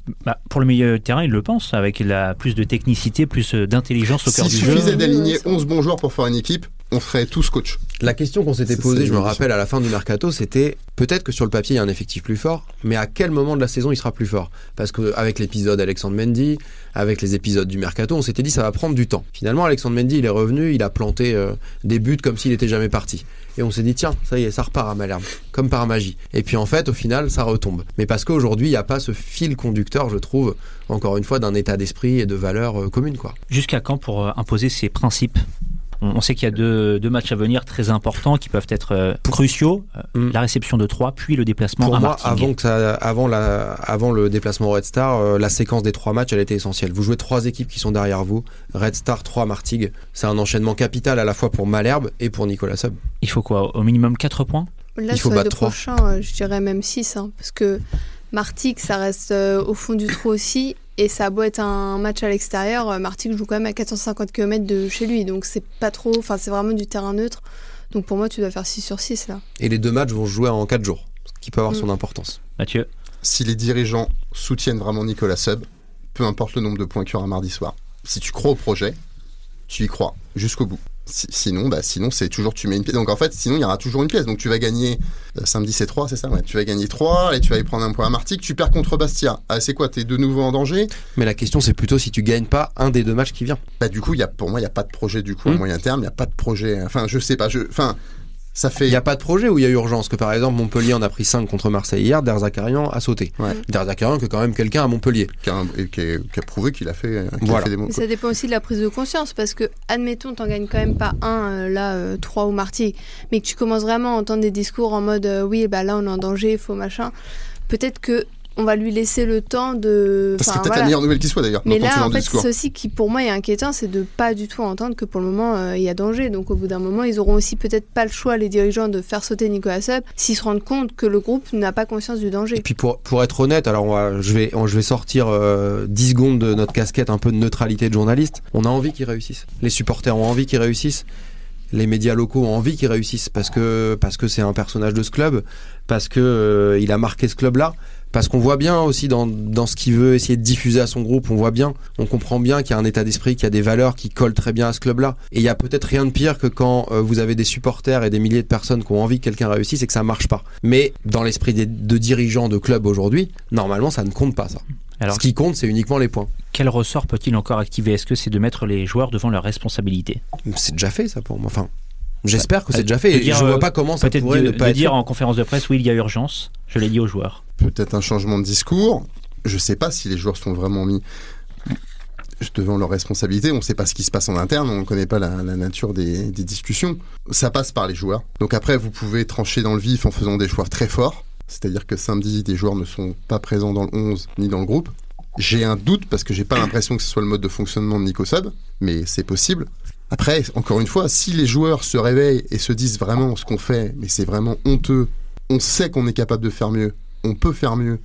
Pour le milieu de terrain, il le pense, avec plus de technicité, plus d'intelligence au cœur du jeu. S'il suffisait d'aligner 11 bons joueurs pour faire une équipe, on ferait tous coach. La question qu'on s'était posée, je me rappelle, à la fin du mercato, c'était peut-être que sur le papier, il y a un effectif plus fort, mais à quel moment de la saison il sera plus fort ? Parce qu'avec l'épisode Alexandre Mendy, avec les épisodes du mercato, on s'était dit ça va prendre du temps. Finalement, Alexandre Mendy, il est revenu, il a planté des buts comme s'il n'était jamais parti. Et on s'est dit, tiens, ça y est, ça repart à Malherbe, comme par magie. Et puis en fait, au final, ça retombe. Mais parce qu'aujourd'hui, il n'y a pas ce fil conducteur, je trouve, encore une fois, d'un état d'esprit et de valeurs communes, quoi. Jusqu'à quand pour imposer ces principes ? On sait qu'il y a deux matchs à venir très importants qui peuvent être cruciaux. La réception de Troyes, puis le déplacement à Martigues. Pour moi, avant le déplacement au Red Star, la séquence des 3 matchs, elle était essentielle. Vous jouez 3 équipes qui sont derrière vous. Red Star, Troyes, Martigues. C'est un enchaînement capital à la fois pour Malherbe et pour Nicolas Seub. Il faut quoi ? Au minimum 4 points ? Là, il faut sur les battre 2 3. prochains, je dirais même 6. Parce que Martigues, ça reste au fond du trou aussi. Et ça a beau être un match à l'extérieur, Martigues joue quand même à 450 km de chez lui. Donc c'est pas trop. Enfin, c'est vraiment du terrain neutre. Donc pour moi, tu dois faire 6 sur 6 là. Et les 2 matchs vont se jouer en 4 jours, ce qui peut avoir son importance. Mathieu ? Si les dirigeants soutiennent vraiment Nicolas Seub, peu importe le nombre de points qu'il y aura mardi soir, si tu crois au projet, tu y crois jusqu'au bout. Sinon, c'est toujours tu mets une pièce. Donc en fait, sinon il y aura toujours une pièce. Donc tu vas gagner samedi c'est 3, c'est ça, ouais. Tu vas gagner 3 et tu vas y prendre un point à Martigues. Tu perds contre Bastia. Ah, c'est quoi, t'es de nouveau en danger? Mais la question c'est plutôt si tu gagnes pas un des 2 matchs qui vient. Bah du coup, pour moi, il y a pas de projet du coup à moyen terme. Il y a pas de projet. Enfin, je sais pas. Ça fait. Il n'y a pas de projet où il y a urgence. Que par exemple, Montpellier en a pris 5 contre Marseille hier, Der Zakarian a sauté. Ouais. Der Zakarian, que quand même quelqu'un à Montpellier. Qui a prouvé qu'il a fait, des mots. Mais ça dépend aussi de la prise de conscience, parce que, admettons, t'en gagnes quand même pas 3 au Martigues, mais que tu commences vraiment à entendre des discours en mode oui, bah là on est en danger, il faut machin. Peut-être que on va lui laisser le temps de. C'est peut-être la meilleure nouvelle qui soit d'ailleurs. Mais là, en fait, c'est aussi qui pour moi est inquiétant, c'est de pas du tout entendre que pour le moment il y a danger. Donc au bout d'un moment, ils auront aussi peut-être pas le choix, les dirigeants, de faire sauter Nicolas Seub s'ils se rendent compte que le groupe n'a pas conscience du danger. Et puis pour être honnête, alors je vais sortir 10 secondes de notre casquette un peu de neutralité de journaliste. On a envie qu'ils réussissent. Les supporters ont envie qu'ils réussissent. Les médias locaux ont envie qu'ils réussissent parce que c'est un personnage de ce club, parce que il a marqué ce club-là. Parce qu'on voit bien aussi dans ce qu'il veut essayer de diffuser à son groupe, on comprend bien qu'il y a un état d'esprit, qu'il y a des valeurs qui collent très bien à ce club-là. Et il y a peut-être rien de pire que quand vous avez des supporters et des milliers de personnes qui ont envie que quelqu'un réussisse et que ça marche pas. Mais dans l'esprit de dirigeants de clubs aujourd'hui, normalement ça ne compte pas ça. Alors, ce qui compte, c'est uniquement les points. Quel ressort peut-il encore activer? Est-ce que c'est de mettre les joueurs devant leurs responsabilités? C'est déjà fait ça pour moi. Enfin, j'espère que c'est déjà fait. Et je vois pas comment ça pourrait ne pas être dire en conférence de presse, oui, il y a urgence. Je l'ai dit aux joueurs. Peut-être un changement de discours. Je sais pas si les joueurs sont vraiment mis devant leurs responsabilités. On sait pas ce qui se passe en interne. On connaît pas la nature des discussions. Ça passe par les joueurs. Donc après, vous pouvez trancher dans le vif en faisant des choix très forts. C'est-à-dire que samedi, des joueurs ne sont pas présents dans le 11 ni dans le groupe. J'ai un doute parce que j'ai pas l'impression que ce soit le mode de fonctionnement de Nico Seub, mais c'est possible. Après, encore une fois, si les joueurs se réveillent et se disent vraiment ce qu'on fait, mais c'est vraiment honteux, on sait qu'on est capable de faire mieux, on peut faire mieux,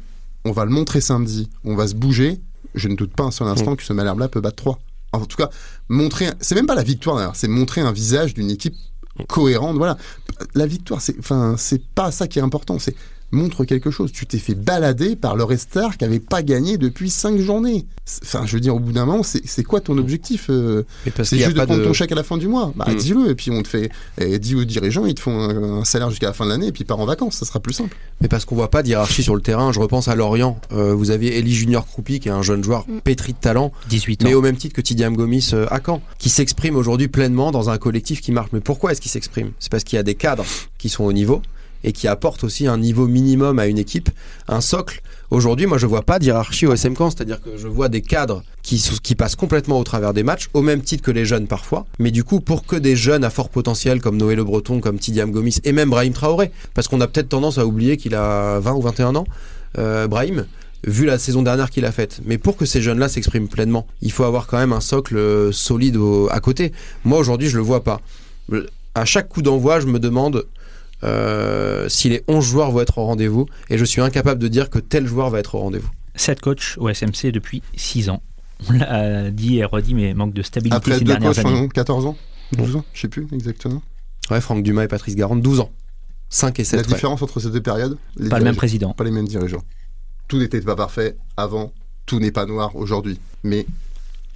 on va le montrer samedi, on va se bouger, je ne doute pas un seul instant que ce Malherbe-là peut battre 3. En tout cas, c'est même pas la victoire d'ailleurs, c'est montrer un visage d'une équipe cohérente, voilà. La victoire, c'est pas ça qui est important, c'est montre quelque chose. Tu t'es fait balader par le Star qui n'avait pas gagné depuis 5 journées. Enfin, je veux dire, au bout d'un moment, c'est quoi ton objectif? C'est juste de prendre ton chèque à la fin du mois. Bah, dis-le, et puis on te fait. Dis aux dirigeants, ils te font un salaire jusqu'à la fin de l'année, et puis pars en vacances. Ça sera plus simple. Mais parce qu'on voit pas d'hierarchie sur le terrain. Je repense à Lorient. Vous aviez Elie Junior Kroupi, qui est un jeune joueur pétri de talent, 18 ans. mais au même titre que Tidiane Gomis à Caen, qui s'exprime aujourd'hui pleinement dans un collectif qui marche. Mais pourquoi est-ce qu'il s'exprime? C'est parce qu'il y a des cadres qui sont au niveau et qui apporte aussi un niveau minimum à une équipe, un socle. Aujourd'hui, moi, je vois pas d'hiérarchie au SM Caen, c'est-à-dire que je vois des cadres qui passent complètement au travers des matchs, au même titre que les jeunes parfois. Mais du coup, pour que des jeunes à fort potentiel comme Noé Le Breton, comme Tidiane Gomis et même Brahim Traoré, parce qu'on a peut-être tendance à oublier qu'il a 20 ou 21 ans, Brahim, vu la saison dernière qu'il a faite. Mais pour que ces jeunes-là s'expriment pleinement, il faut avoir quand même un socle solide à côté. Moi, aujourd'hui, je le vois pas. À chaque coup d'envoi, je me demande si les 11 joueurs vont être au rendez-vous, et je suis incapable de dire que tel joueur va être au rendez-vous. 7 coachs au SMC depuis 6 ans. On l'a dit et redit, mais manque de stabilité après ces dernières années. 14 ans 12 ans, je sais plus exactement. Ouais, Franck Dumas et Patrice Garande, 12 ans. 5 et 7. La différence entre ces deux périodes, pas le même président. Pas les mêmes dirigeants. Tout n'était pas parfait avant, tout n'est pas noir aujourd'hui. Mais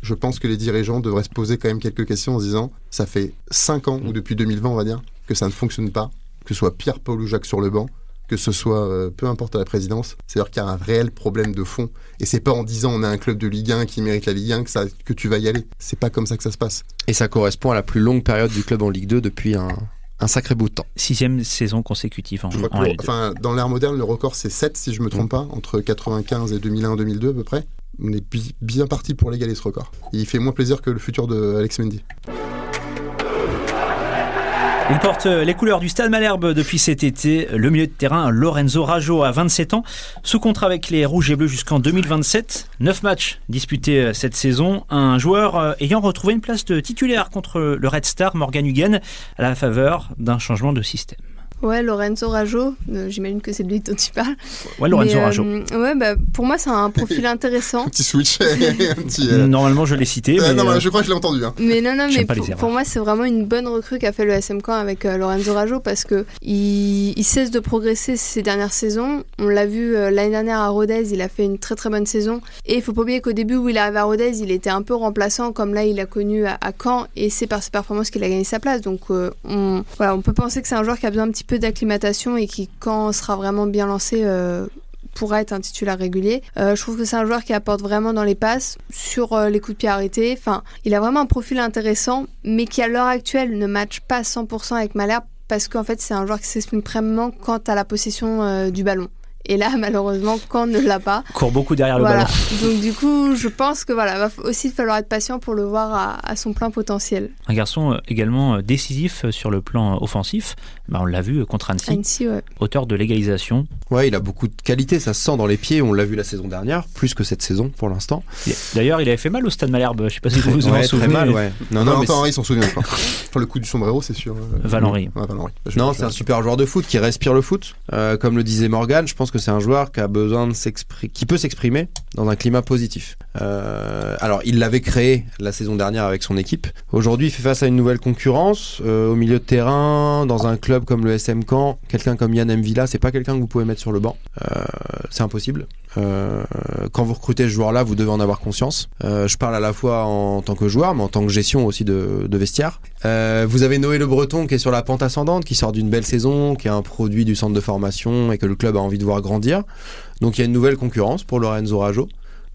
je pense que les dirigeants devraient se poser quand même quelques questions en se disant, ça fait 5 ans, ou depuis 2020 on va dire, que ça ne fonctionne pas, que ce soit Pierre-Paul ou Jacques sur le banc, que ce soit peu importe à la présidence, c'est-à-dire qu'il y a un réel problème de fond. Et c'est pas en disant on a un club de Ligue 1 qui mérite la Ligue 1 que tu vas y aller. C'est pas comme ça que ça se passe. Et ça correspond à la plus longue période du club en Ligue 2 depuis un sacré bout de temps. 6e saison consécutive en L2. Dans l'ère moderne, le record c'est 7 si je me trompe pas, entre 95 et 2001-2002 à peu près. On est bien parti pour l'égaler ce record. Et il fait moins plaisir que le futur de Alex Mendy. Il porte les couleurs du Stade Malherbe depuis cet été. Le milieu de terrain, Lorenzo Raggio, a 27 ans, sous contrat avec les Rouges et Bleus jusqu'en 2027. 9 matchs disputés cette saison. Un joueur ayant retrouvé une place de titulaire contre le Red Star, Morgan Huguen, à la faveur d'un changement de système. Ouais, Lorenzo Raggio, j'imagine que c'est de lui dont tu parles. Ouais, Lorenzo Raggio. Ouais, pour moi, c'est un profil intéressant. Un petit switch. Normalement, je l'ai cité. Mais non, je crois que je l'ai entendu. Hein. Mais pour moi, c'est vraiment une bonne recrue qu'a fait le SM Caen avec Lorenzo Raggio parce qu'il cesse de progresser ces dernières saisons. On l'a vu l'année dernière à Rodez, il a fait une très très bonne saison. Et il faut pas oublier qu'au début où il arrive à Rodez, il était un peu remplaçant, comme là il a connu à Caen, et c'est par ses performances qu'il a gagné sa place. Donc on peut penser que c'est un joueur qui a besoin un petit peu d'acclimatation et qui, quand sera vraiment bien lancé, pourra être un titulaire régulier. Je trouve que c'est un joueur qui apporte vraiment dans les passes, sur les coups de pied arrêtés. Enfin, il a vraiment un profil intéressant, mais qui à l'heure actuelle ne matche pas 100% avec Malherbe parce qu'en fait c'est un joueur qui s'exprime vraiment quant à la possession du ballon. Et là, malheureusement, Caen ne l'a pas. Court beaucoup derrière le ballon. Donc du coup, je pense que va aussi falloir être patient pour le voir à son plein potentiel. Un garçon également décisif sur le plan offensif. On l'a vu contre Annecy, ouais. Auteur de l'égalisation. Ouais, il a beaucoup de qualité, ça se sent dans les pieds. On l'a vu la saison dernière, plus que cette saison pour l'instant. D'ailleurs, il avait fait mal au Stade Malherbe. Je sais pas si vous vous en souvenez. Très mal, ouais. Henri s'en souvient pas. Pour le coup du sombrero, c'est sûr. Val-Henri. Ouais, Val-Henri. Non, c'est un super joueur de foot qui respire le foot. Comme le disait Morgane, je pense que c'est un joueur qui a besoin qui peut s'exprimer dans un climat positif. Alors, il l'avait créé la saison dernière avec son équipe. Aujourd'hui, il fait face à une nouvelle concurrence au milieu de terrain, dans un club comme le SM Caen. Quelqu'un comme Yann M'Vila, c'est pas quelqu'un que vous pouvez mettre sur le banc. C'est impossible. Quand vous recrutez ce joueur-là, vous devez en avoir conscience. Je parle à la fois en tant que joueur, mais en tant que gestion aussi de vestiaire. Vous avez Noé Le Breton qui est sur la pente ascendante, qui sort d'une belle saison, qui est un produit du centre de formation et que le club a envie de voir grandir. Donc il y a une nouvelle concurrence pour Lorenzo Raggio.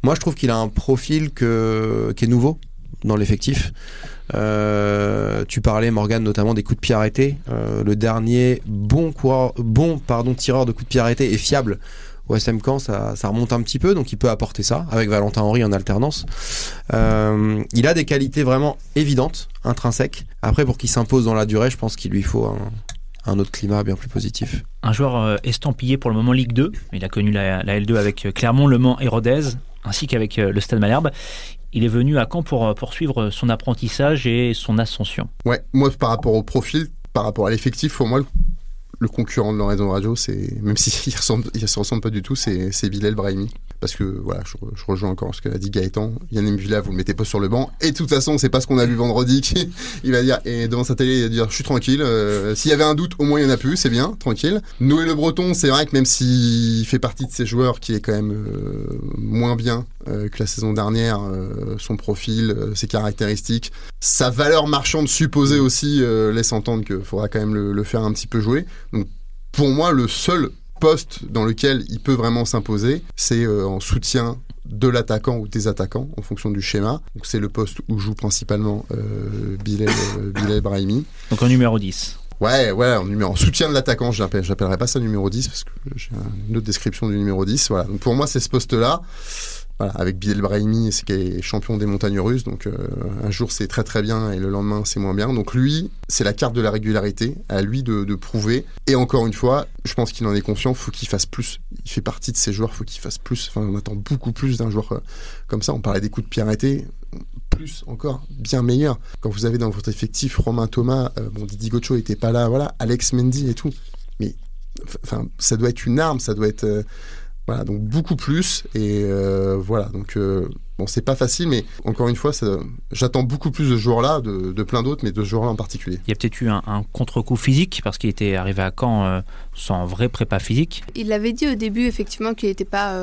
Moi, je trouve qu'il a un profil qui est nouveau dans l'effectif. Tu parlais, Morgane, notamment des coups de pied arrêtés. Le dernier bon tireur de coups de pied arrêtés est fiable. Au SM Caen, ça remonte un petit peu, donc il peut apporter ça, avec Valentin Henry en alternance. Il a des qualités vraiment évidentes, intrinsèques. Après, pour qu'il s'impose dans la durée, je pense qu'il lui faut un autre climat bien plus positif. Un joueur estampillé pour le moment Ligue 2. Il a connu la L2 avec Clermont, Le Mans et Rodez, ainsi qu'avec le Stade Malherbe. Il est venu à Caen pour poursuivre son apprentissage et son ascension. Ouais, moi par rapport au profil, par rapport à l'effectif, pour moi le concurrent de Lorenzo Raggio, c'est, même s'il se ressemble pas du tout, c'est Bilal Brahimi. Parce que voilà, je rejoins encore ce qu'a dit Gaëtan. Yann M'Vila, vous le mettez pas sur le banc. Et de toute façon, c'est pas ce qu'on a vu vendredi. Il va dire, et devant sa télé, il va dire, je suis tranquille. S'il y avait un doute, au moins il y en a plus, c'est bien, tranquille. Noé Le Breton, c'est vrai que même s'il fait partie de ces joueurs qui est quand même moins bien que la saison dernière, son profil, ses caractéristiques, sa valeur marchande supposée aussi laisse entendre qu'il faudra quand même le faire un petit peu jouer. Donc pour moi, le seul poste dans lequel il peut vraiment s'imposer, c'est en soutien de l'attaquant ou des attaquants en fonction du schéma. Donc c'est le poste où joue principalement Bilal Brahimi. Donc en numéro 10. Ouais, en soutien de l'attaquant, j'appellerais pas ça numéro 10 parce que j'ai une autre description du numéro 10. Voilà. Donc pour moi, c'est ce poste-là. Voilà, avec Bilal Brahimi, c'est qui est champion des montagnes russes, donc un jour c'est très très bien et le lendemain c'est moins bien. Donc lui, c'est la carte de la régularité, à lui de prouver. Et encore une fois, je pense qu'il en est conscient, faut qu'il fasse plus. Il fait partie de ces joueurs, faut qu'il fasse plus. Enfin, on attend beaucoup plus d'un joueur comme ça. On parlait des coups de pied arrêtés, plus encore, bien meilleur. Quand vous avez dans votre effectif Romain Thomas, Didi Gocho était pas là, voilà, Alex Mendy et tout. Mais enfin, ça doit être une arme, ça doit être voilà, donc beaucoup plus et voilà, donc c'est pas facile, mais encore une fois, j'attends beaucoup plus de ce joueur-là, de plein d'autres, mais de ce joueur-là en particulier. Il y a peut-être eu un contre-coup physique parce qu'il était arrivé à Caen sans vrai prépa physique. Il avait dit au début effectivement qu'il n'était pas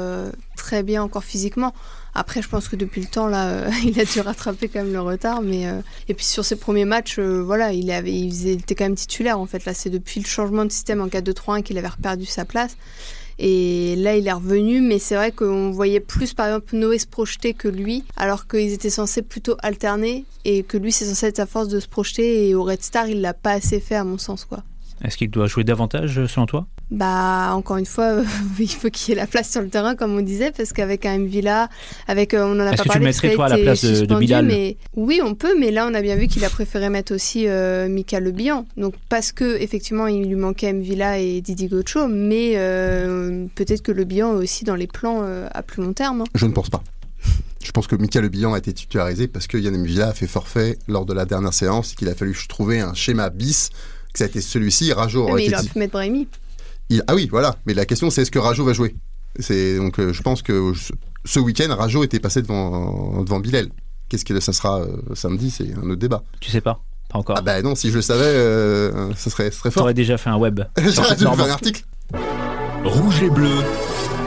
très bien encore physiquement. Après, je pense que depuis le temps, là, il a dû rattraper quand même le retard. Mais et puis sur ses premiers matchs, voilà, il était quand même titulaire en fait. Là, c'est depuis le changement de système en 4-2-3-1 qu'il avait perdu sa place. Et là, il est revenu, mais c'est vrai qu'on voyait plus, par exemple, Noé se projeter que lui, alors qu'ils étaient censés plutôt alterner, et que lui, c'est censé être sa force de se projeter, et au Red Star, il l'a pas assez fait, à mon sens, quoi. Est-ce qu'il doit jouer davantage, selon toi ? Encore une fois, il faut qu'il y ait la place sur le terrain, comme on disait, parce qu'avec un M'Vila, on n'en a pas parlé. Est-ce que tu mettrais, toi, à la place de Bilal ? Oui, on peut, mais là, on a bien vu qu'il a préféré mettre aussi Mika Le Bihan. Donc, parce que effectivement, il lui manquait M'Vila et Didi Gocho, mais peut-être que Le Bihan est aussi dans les plans à plus long terme. Hein. Je ne pense pas. Je pense que Mika Le Bihan a été titularisé parce que Yann M'Vila a fait forfait lors de la dernière séance et qu'il a fallu trouver un schéma bis que ça a été celui-ci, Rajo aurait Mais été... il aurait pu mettre Brahimi. Ah oui, voilà. Mais la question, c'est est-ce que Rajo va jouer? Donc, je pense que ce week-end, Rajo était passé devant Bilal. Qu'est-ce que ça sera samedi? C'est un autre débat. Tu sais pas? Pas encore. Ah bah non, si je le savais, ce serait fort. T'aurais déjà fait un web. J'aurais dû faire un article. Rouge et bleu,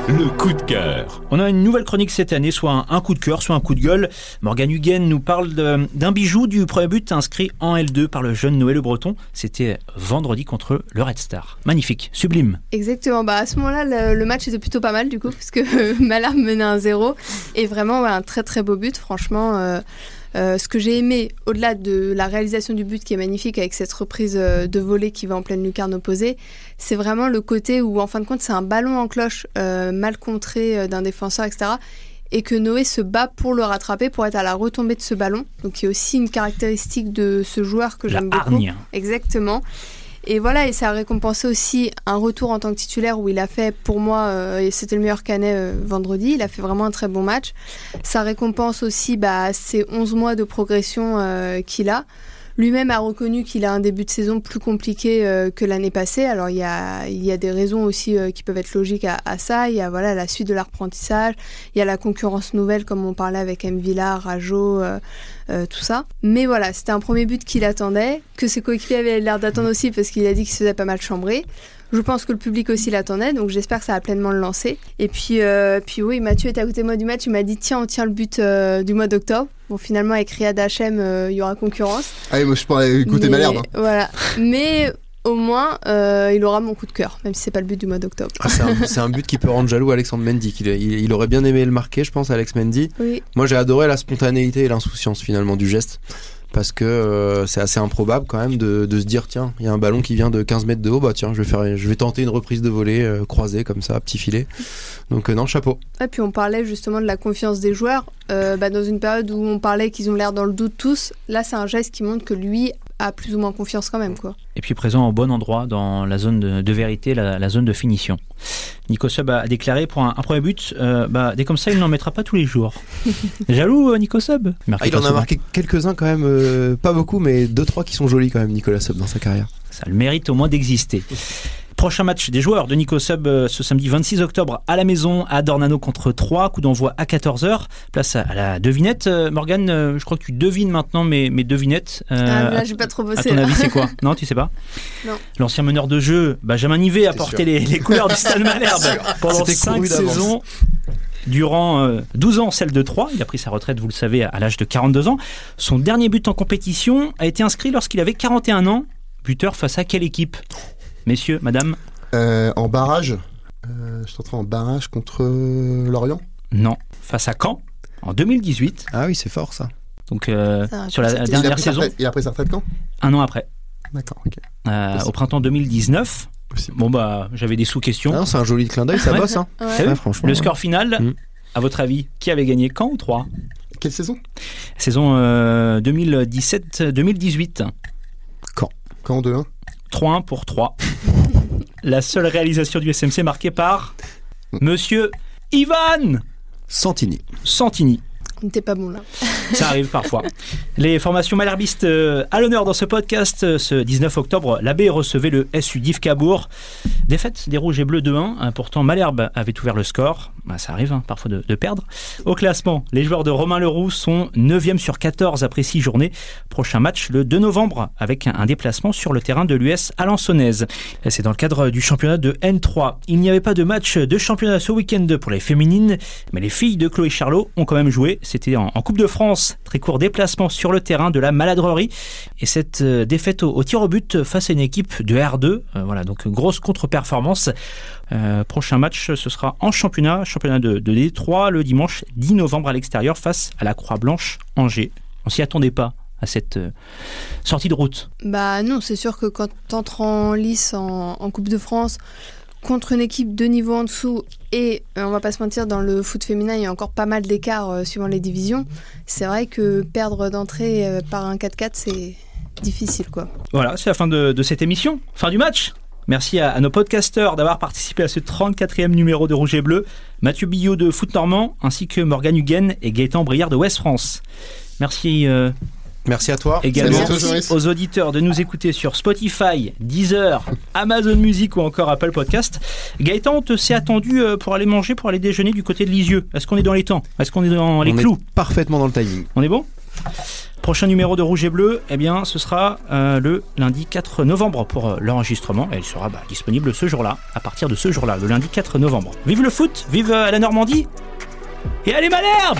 le coup de cœur. On a une nouvelle chronique cette année, soit un coup de cœur, soit un coup de gueule. Morgan Huguen nous parle d'un bijou du premier but inscrit en L2 par le jeune Noé Le Breton. C'était vendredi contre le Red Star. Magnifique, sublime. Exactement. À ce moment-là, le match était plutôt pas mal du coup, parce que Malherbe menait 1-0. Et vraiment, un très très beau but. Franchement, ce que j'ai aimé, au-delà de la réalisation du but qui est magnifique avec cette reprise de volée qui va en pleine lucarne opposée, c'est vraiment le côté où en fin de compte c'est un ballon en cloche mal contré d'un défenseur, etc. Et que Noé se bat pour le rattraper, pour être à la retombée de ce ballon. Donc il y a aussi une caractéristique de ce joueur que j'aime beaucoup. Hargne. Exactement. Et voilà, et ça a récompensé aussi un retour en tant que titulaire où il a fait, pour moi, et c'était le meilleur Canet vendredi, il a fait vraiment un très bon match. Ça récompense aussi ces 11 mois de progression qu'il a. Lui-même a reconnu qu'il a un début de saison plus compliqué que l'année passée. Alors il y a des raisons aussi qui peuvent être logiques à ça. Il y a la suite de l'apprentissage, il y a la concurrence nouvelle comme on parlait avec M. Villar, Rajo, tout ça. Mais voilà, c'était un premier but qu'il attendait, que ses coéquipiers avaient l'air d'attendre aussi parce qu'il a dit qu'il se faisait pas mal chambrer. Je pense que le public aussi l'attendait, donc j'espère que ça va pleinement le lancer. Et puis oui, Mathieu était à côté de moi du match, il m'a dit tiens, on tient le but du mois d'octobre. Bon, finalement, avec Riyad Hachem, il y aura concurrence. Ah oui, moi je pourrais écouter Malherbe. Voilà, mais au moins, il aura mon coup de cœur, même si c'est pas le but du mois d'octobre. C'est un but qui peut rendre jaloux Alexandre Mendy. Il aurait bien aimé le marquer, je pense, Alex Mendy. Oui. Moi, j'ai adoré la spontanéité et l'insouciance finalement du geste. Parce que c'est assez improbable quand même de se dire tiens, il y a un ballon qui vient de 15 mètres de haut, bah tiens, je vais tenter une reprise de volée croisée comme ça, petit filet. Donc non, chapeau. Et puis on parlait justement de la confiance des joueurs. Dans une période où on parlait qu'ils ont l'air dans le doute tous, là c'est un geste qui montre que lui a plus ou moins confiance quand même, quoi. Et puis présent au bon endroit dans la zone de vérité, la zone de finition. Nico Sub a déclaré pour un premier but, dès comme ça il n'en mettra pas tous les jours. Jaloux Nico Sub? Il en a marqué quelques-uns quand même, pas beaucoup, mais 2-3 qui sont jolis quand même, Nicolas Sub, dans sa carrière. Ça le mérite au moins d'exister. Prochain match des joueurs de Nico Sub ce samedi 26 octobre à la maison à Dornano contre 3, coup d'envoi à 14h. Place à la devinette. Morgane, je crois que tu devines maintenant mes devinettes. Là, j'ai pas trop bossé. À ton avis, c'est quoi? Non, tu sais pas? Non. L'ancien meneur de jeu, Benjamin Nivet, a porté les couleurs du Stade Malherbe pendant 5 saisons. Durant 12 ans, celle de 3. Il a pris sa retraite, vous le savez, à l'âge de 42 ans. Son dernier but en compétition a été inscrit lorsqu'il avait 41 ans. Buteur face à quelle équipe? Messieurs, madame? En barrage. Je t'entends en barrage contre Lorient? Non. Face à Caen, en 2018. Ah oui, c'est fort ça. Donc, sur la dernière saison. Il a pris sa retraite quand? Un an après. D'accord, ok. Au printemps 2019. Possible. Bon, j'avais des sous-questions. Non, c'est un joli clin d'œil, ça bosse. Hein. Ouais. Franchement. Le score final, à votre avis, qui avait gagné, Caen ou 3? Quelle saison? Saison 2017-2018. Caen 2-1. 3-1 pour 3. La seule réalisation du SMC marquée par Monsieur Ivan Santini. On n'était pas bon là. Ça arrive parfois. Les formations malherbistes à l'honneur dans ce podcast. Ce 19 octobre, l'Abbé recevait le SU d'Yves Cabourg. Défaite des Rouges et Bleus 2-1. Pourtant, Malherbe avait ouvert le score. Ça arrive parfois de perdre. Au classement, les joueurs de Romain Leroux sont 9e sur 14 après 6 journées. Prochain match le 2 novembre avec un déplacement sur le terrain de l'US Alençonnaise. C'est dans le cadre du championnat de N3. Il n'y avait pas de match de championnat ce week-end pour les féminines, mais les filles de Chloé Charlot ont quand même joué. C'était en Coupe de France, très court déplacement sur le terrain de la Maladrerie. Et cette défaite au tir au but face à une équipe de R2. Voilà, donc grosse contre-performance. Prochain match, ce sera en championnat de Détroit, le dimanche 10 novembre à l'extérieur face à la Croix-Blanche Angers. On s'y attendait pas à cette sortie de route. Non, c'est sûr que quand tu entres en lice en Coupe de France contre une équipe de niveau en dessous et on va pas se mentir, dans le foot féminin il y a encore pas mal d'écarts suivant les divisions, c'est vrai que perdre d'entrée par un 4-4 c'est difficile, quoi. Voilà, c'est la fin de cette émission, fin du match. Merci à nos podcasteurs d'avoir participé à ce 34e numéro de Rouge et Bleu, Mathieu Billot de Foot Normand ainsi que Morgan Huguen et Gaëtan Briard de Ouest France. Merci Merci à toi. Également Salut à toi, Joris. aux auditeurs de nous écouter sur Spotify, Deezer, Amazon Music ou encore Apple Podcast. Gaëtan, on te s'est attendu pour aller manger, pour aller déjeuner du côté de Lisieux. Est-ce qu'on est dans les temps? Est-ce qu'on est dans les clous? Parfaitement dans le timing. On est bon? Prochain numéro de Rouge et Bleu, eh bien, ce sera le lundi 4 novembre pour l'enregistrement. Et il sera disponible ce jour-là, à partir de ce jour-là, le lundi 4 novembre. Vive le foot, vive la Normandie et allez Malherbe!